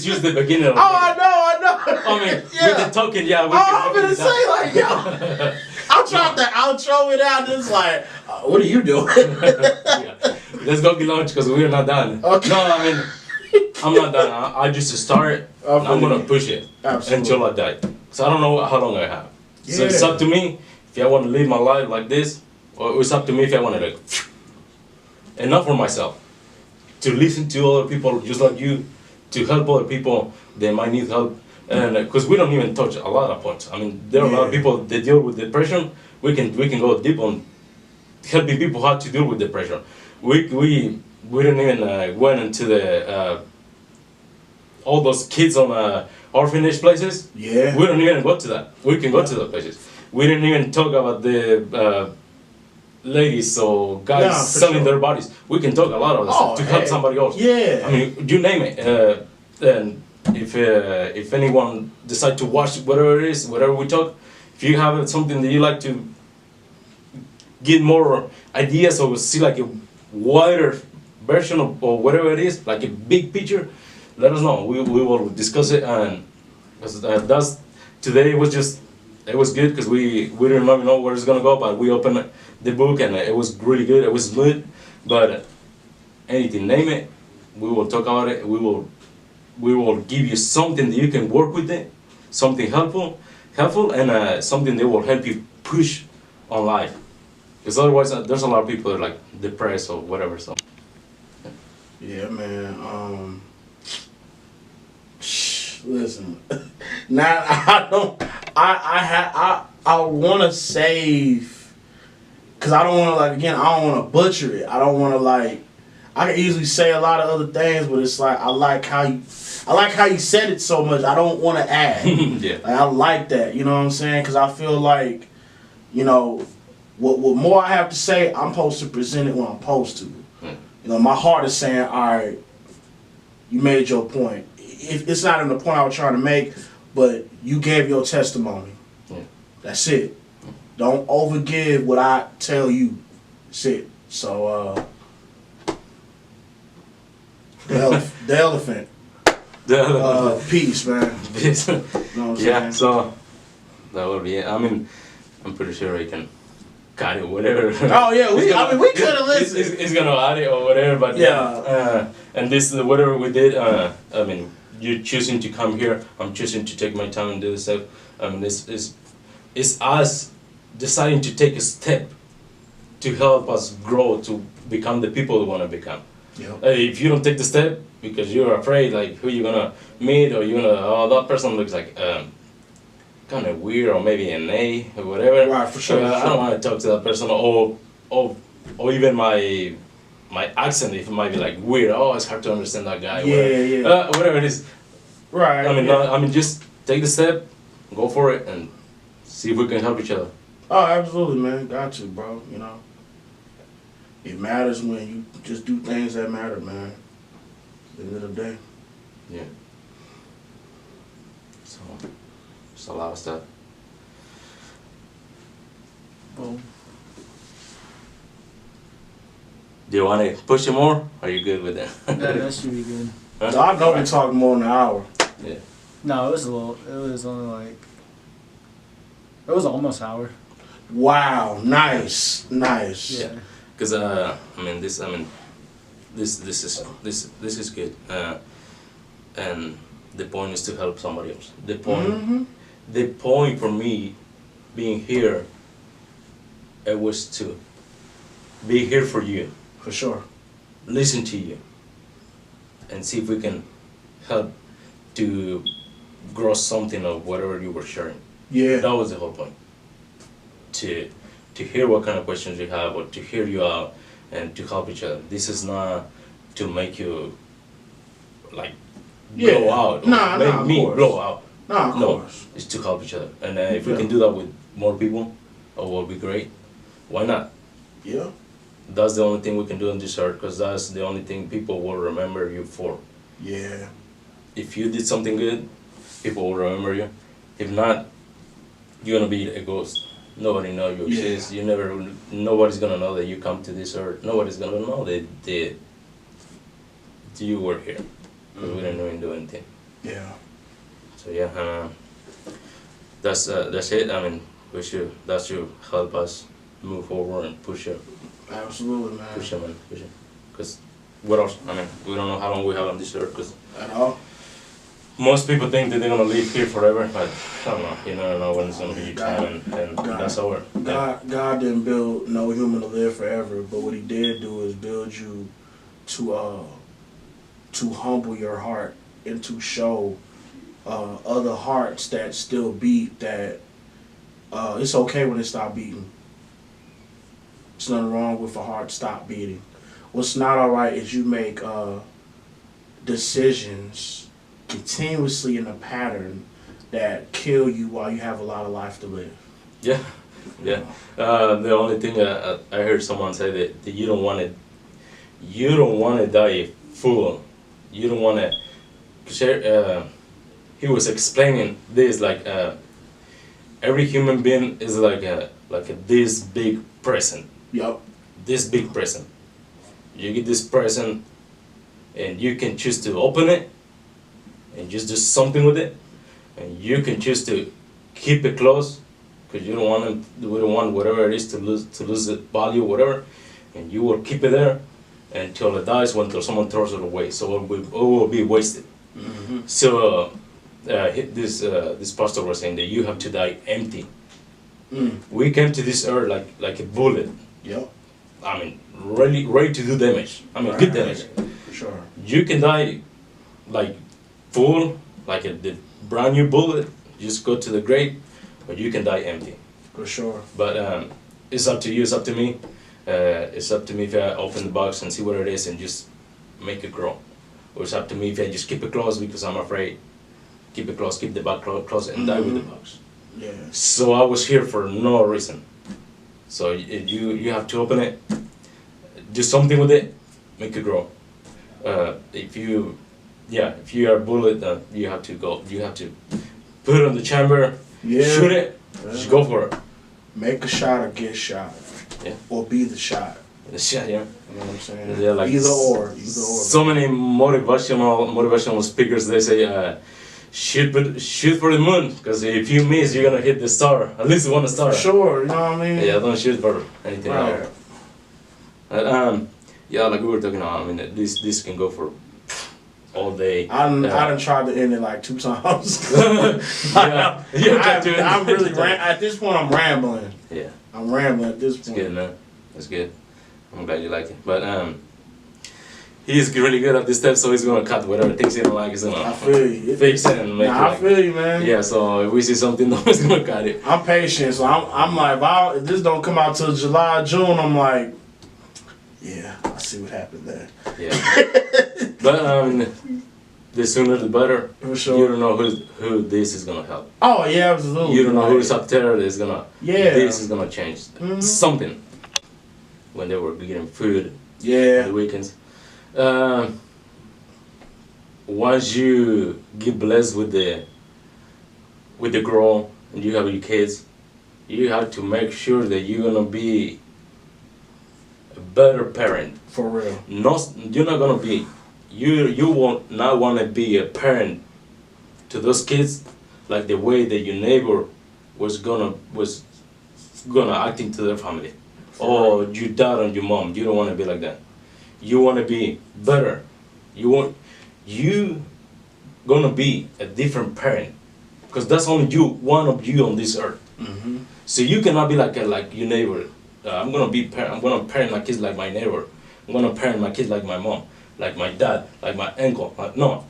just the beginning of I know. I mean, Yeah. with the talking, yeah. I'm gonna say like, yo, I'll try to outro it out. Just like, what are you doing? Yeah. Let's go get lunch because we're not done. Okay. No, I mean, I'm not done. I just start. I'm gonna push it until I die. So I don't know how long I have. Yeah. So it's up to me if I want to live my life like this, or it's up to me if I want to like. And not for myself, to listen to other people just like you, to help other people that might need help, and because we don't even touch a lot of points. I mean, there are a lot of people that deal with depression. We can go deep on helping people how to deal with depression. We didn't even went into the all those kids on orphanage places. Yeah. We don't even go to that. We can go to those places. We didn't even talk about the. Ladies or guys selling their bodies. We can talk a lot of this stuff to help somebody else. Yeah. I mean, you name it. And if anyone decide to watch whatever it is, whatever we talk, if you have something that you like to get more ideas or see like a wider version of or whatever it is, like a big picture, let us know. We will discuss it, and that's today was just it was good because we didn't really know where it's gonna go, but we opened the book and it was really good. It was smooth, but anything, name it, we will talk about it. We will give you something that you can work with it, something helpful, and something that will help you push on life. Because otherwise, there's a lot of people that are like depressed or whatever. So. Yeah, man. Listen, now I don't. I want to save, cause I don't want to I don't want to butcher it. I don't want to I can easily say a lot of other things, but it's like I like how you said it so much. I don't want to add. Yeah. I like that. You know what I'm saying? Cause I feel like, what more I have to say, I'm supposed to present it when I'm supposed to. My heart is saying, all right, you made your point. If it's not in the point I was trying to make, but you gave your testimony. Yeah. That's it. Don't overgive what I tell you. That's it. So, the elephant. Peace, man. Peace. You know what I'm Yeah, saying? so that will be it. I mean, I'm pretty sure I can cut it, whatever. Oh yeah, we could have listened. It's gonna add it or whatever, but Yeah. And this whatever we did. I mean, you're choosing to come here. I'm choosing to take my time and do this stuff. I mean, it's us deciding to take a step to help us grow to become the people we want to become. Yep. If you don't take the step because you're afraid, like who you're gonna meet, or you're gonna, that person looks like kind of weird, or maybe an A or whatever. Right, for sure. I don't want to talk to that person, or even my accent, if it might be like weird. Oh, it's hard to understand that guy. Yeah. Whatever it is. Right. I mean, just take the step, go for it, and see if we can help each other. Oh, absolutely, man. Got to, bro. It matters when you just do things that matter, man. At the end of the day. Yeah. So, just a lot of stuff. Well, Do you want to push it more? Or are you good with that? that should be good. Huh? So I know we talking more than an hour. Yeah. No, it was only it was almost an hour. Wow, nice. Yeah. Because this is good. And the point is to help somebody else. The point for me being here, it was to be here for you, For sure. listen to you, and see if we can help to grow something of whatever you were sharing. Yeah. That was the whole point. To hear what kind of questions you have, or to hear you out, and to help each other. This is not to make you like blow out, or make me blow out. Nah, of No, course. it's to help each other. And if we can do that with more people, it will be great. Why not? Yeah. That's the only thing we can do on this earth, because that's the only thing people will remember you for. Yeah. If you did something good, people will remember you. If not, you're gonna be a ghost. Nobody knows you exist. Nobody's gonna know that you come to this earth. Nobody's gonna know that you were here, because we didn't even do anything. Yeah. So yeah, that's it. I mean, that should help us move forward and push it, Absolutely, man. push it, man, push it. Because what else? I mean, we don't know how long we have on this earth. Because At all. most people think that they're gonna live here forever, but I don't know. You never know when it's gonna be your time, and that's over. God didn't build no human to live forever, but what He did do is build you to humble your heart and to show other hearts that still beat that it's okay when it stop beating. There's nothing wrong with a heart stop beating. What's not alright is you make decisions continuously in a pattern that kill you while you have a lot of life to live. Yeah. The only thing I heard someone say that you don't want to die a fool. You don't want to he was explaining this like every human being is like a this big present. Yup. This big present. You get this present, and you can choose to open it, and just do something with it, and you can choose to keep it close, because you don't want them, we don't want whatever it is to lose the value, whatever, and you will keep it there until it dies, until someone throws it away. So it will be wasted. Mm-hmm. So this pastor was saying that you have to die empty. Mm. We came to this earth like a bullet. Yep. I mean, ready to do damage. I mean, good damage. For sure. You can die like full, like the brand new bullet. Just go to the grave, or you can die empty. For sure. But it's up to you. It's up to me. It's up to me if I open the box and see what it is and just make it grow. Or it's up to me if I just keep it closed because I'm afraid. Keep it closed, keep the box closed, and die with the box. Yeah. So I was here for no reason. So you have to open it, do something with it, make it grow. If you are a bullet, you have to go. You have to put it on the chamber, shoot it, just go for it. Make a shot or get shot. Yeah. Or be the shot. The shit, yeah. You know what I'm saying? Yeah, like either or. So many motivational speakers, they say, shoot for the moon, because if you miss, you're gonna hit the star. At least one star. For sure, you know what I mean? Yeah, don't shoot for anything Right. else. Yeah, like we were talking about, I mean, this can go for all day. I done tried to end it like 2 times. Yeah, I'm really at this point. I'm rambling. Yeah, I'm rambling at this it's point. good, man. It's good. I'm glad you like it. But he's really good at this stuff, so he's gonna cut whatever things he don't like. He's I gonna feel you. fix it and make it. I Like, feel you, man. yeah, so if we see something, he's gonna cut it. I'm patient, so I'm like, if this don't come out till July, June, I'm like, yeah, I see what happened there. Yeah. But the sooner the better. For sure. You don't know who this is gonna help. Oh yeah, absolutely. You don't know who's up there that's gonna. Yeah. This is gonna change Mhm. something. When they were getting food. On Yeah. the weekends. Once you get blessed with the girl and you have your kids, you have to make sure that you're gonna be a better parent. For real. You're not gonna be. You won't not wanna be a parent to those kids like the way that your neighbor was gonna acting to their family. Or your dad and your mom. You don't want to be like that. You want to be better. You gonna be a different parent, because that's only one of you on this earth. Mm-hmm. So you cannot be like your neighbor. I'm gonna parent my kids like my neighbor. I'm gonna parent my kids like my mom, like my dad, like my uncle. No,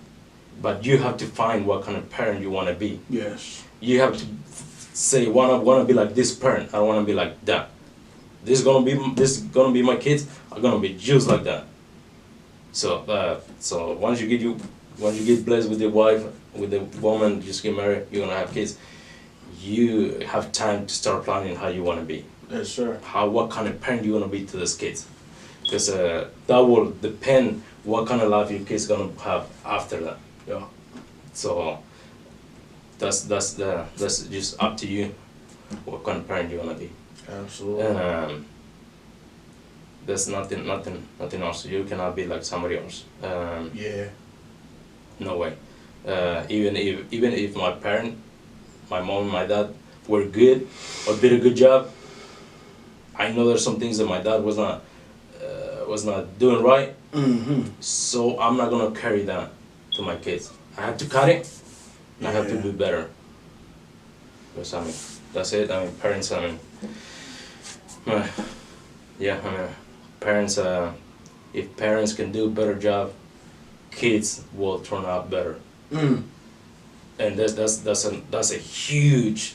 but you have to find what kind of parent you want to be. Yes. You have to say, wanna be like this parent. I wanna be like that. This is gonna be my kids are gonna be just like that. So once you get blessed with the wife, with the woman, just get married, you're gonna have kids. You have time to start planning how you wanna be. Yes, sir. What kind of parent you wanna be to those kids, because that will depend what kind of life your kids gonna have after that. Yeah. So that's just up to you, what kind of parent you wanna be. Absolutely. There's nothing else. You cannot be like somebody else. Yeah. No way. Even if my mom and my dad were good or did a good job, I know there's some things that my dad was not doing right. Mm-hmm. So I'm not gonna carry that to my kids. I have to cut it. I have to Yeah. do better. Because that's it. Parents. Parents. If parents can do a better job, kids will turn out better. Mm. And that's a huge,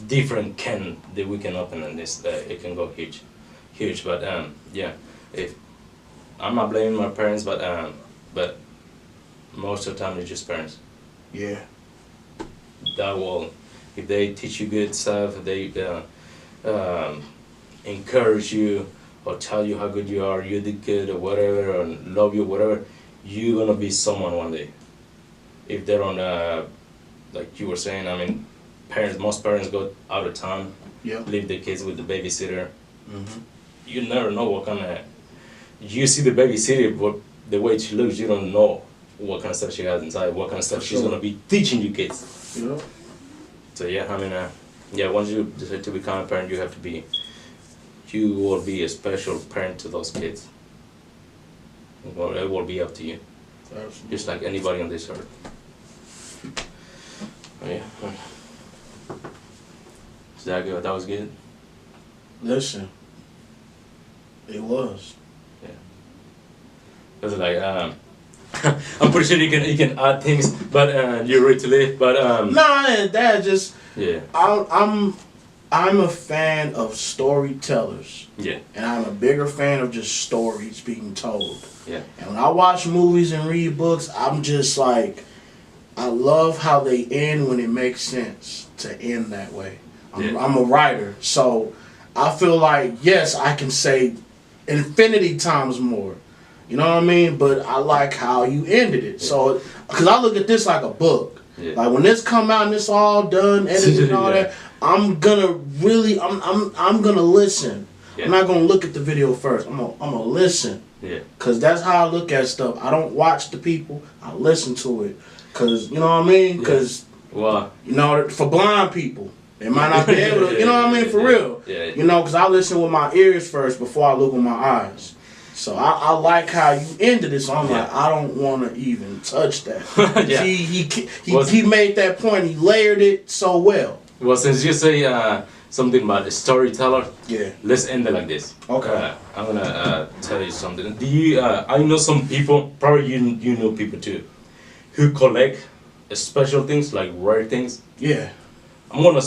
different can that we can open in this. It can go huge. But yeah, if I'm not blaming my parents, but most of the time it's just parents. Yeah. That will, if they teach you good stuff, if they encourage you or tell you how good you are, you did good or whatever, or love you, whatever, you're gonna be someone one day. If they're on, like you were saying, I mean, most parents go out of town, Yep. leave the kids with the babysitter. Mm-hmm. You never know what kind of. You see the babysitter, but the way she looks, you don't know what kind of stuff she has inside, what kind of stuff she's Sure. gonna be teaching you kids. Yep. So yeah, I mean, yeah, once you decide to become a parent, you will be a special parent to those kids. Well, it will be up to you, Absolutely. just like anybody on this earth. Oh, yeah. Is that good? That was good. Listen, it was. Cause like I'm pretty sure you can add things, but you're ready to leave. But Nah, that just yeah, I'm a fan of storytellers, yeah, and I'm a bigger fan of just stories being told. yeah, And when I watch movies and read books, I'm just like, I love how they end when it makes sense to end that way. I'm a writer, so I feel like, yes, I can say infinity times more. You know what I mean? But I like how you ended it. So, because I look at this like a book. yeah. Like when this come out and it's all done, edited and all Yeah. that, I'm gonna really, I'm gonna listen. Yeah. I'm not gonna look at the video first. I'm gonna listen. Yeah. Cause that's how I look at stuff. I don't watch the people. I listen to it. Cause you know what I mean. Yeah. Cause Well, you know, for blind people, they might not be able to. You know what I mean? For real. Yeah. You know, cause I listen with my ears first before I look with my eyes. So I like how you ended it. So I'm like, I don't want to even touch that. Yeah. He made that point. He layered it so well. Well, since you say something about a storyteller, Yeah. let's end it like this. Okay. I'm gonna tell you something. Do you? I know some people. Probably you know people too, who collect special things like rare things. Yeah. I'm gonna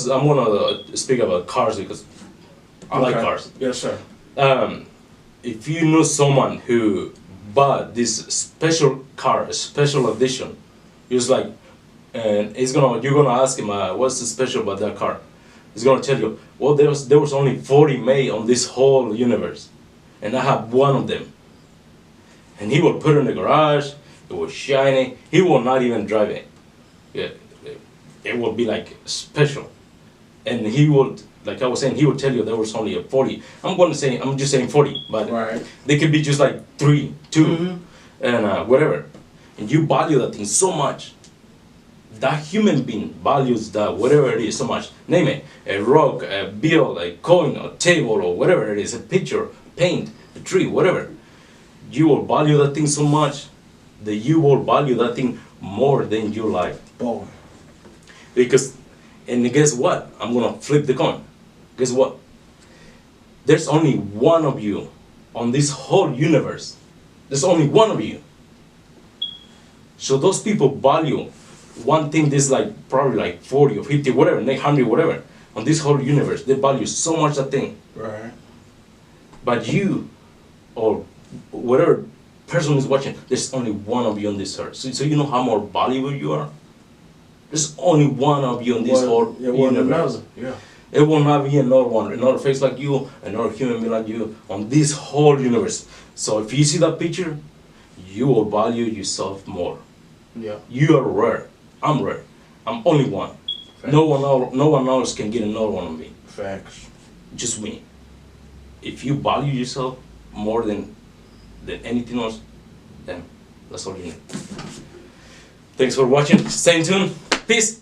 speak about cars because I like cars. Yes, sir. If you know someone who bought this special car, a special edition, it's like, and you're gonna ask him, what's the special about that car? He's gonna tell you, well, there was only 40 made on this whole universe, and I have one of them. And he will put it in the garage. It was shiny. He will not even drive it. Yeah, it will be like special, and he would. Like I was saying, he would tell you there was only a 40. I'm just saying 40, but Right. they could be just like 3, 2, Mhm. and whatever. And you value that thing so much. That human being values that whatever it is so much. Name it, a rock, a bill, a coin, a table, or whatever it is, a picture, paint, a tree, whatever. You will value that thing so much that you will value that thing more than your life. Boy. Because, and guess what? I'm gonna flip the coin. Guess what? There's only one of you on this whole universe. There's only one of you. So those people value one thing that's like probably like 40 or 50, whatever, 100, whatever, on this whole universe. They value so much that thing. Right. But you, or whatever person is watching, there's only one of you on this earth. So you know how more valuable you are? There's only one of you on this whole universe. Yeah. It will not be another face like you, another human being like you on this whole universe. So if you see that picture, you will value yourself more. Yeah. You are rare. I'm rare. I'm only one. Facts. No one else can get another one of me. Facts. Just me. If you value yourself more than anything else, then that's all you need. Thanks for watching. Stay tuned. Peace.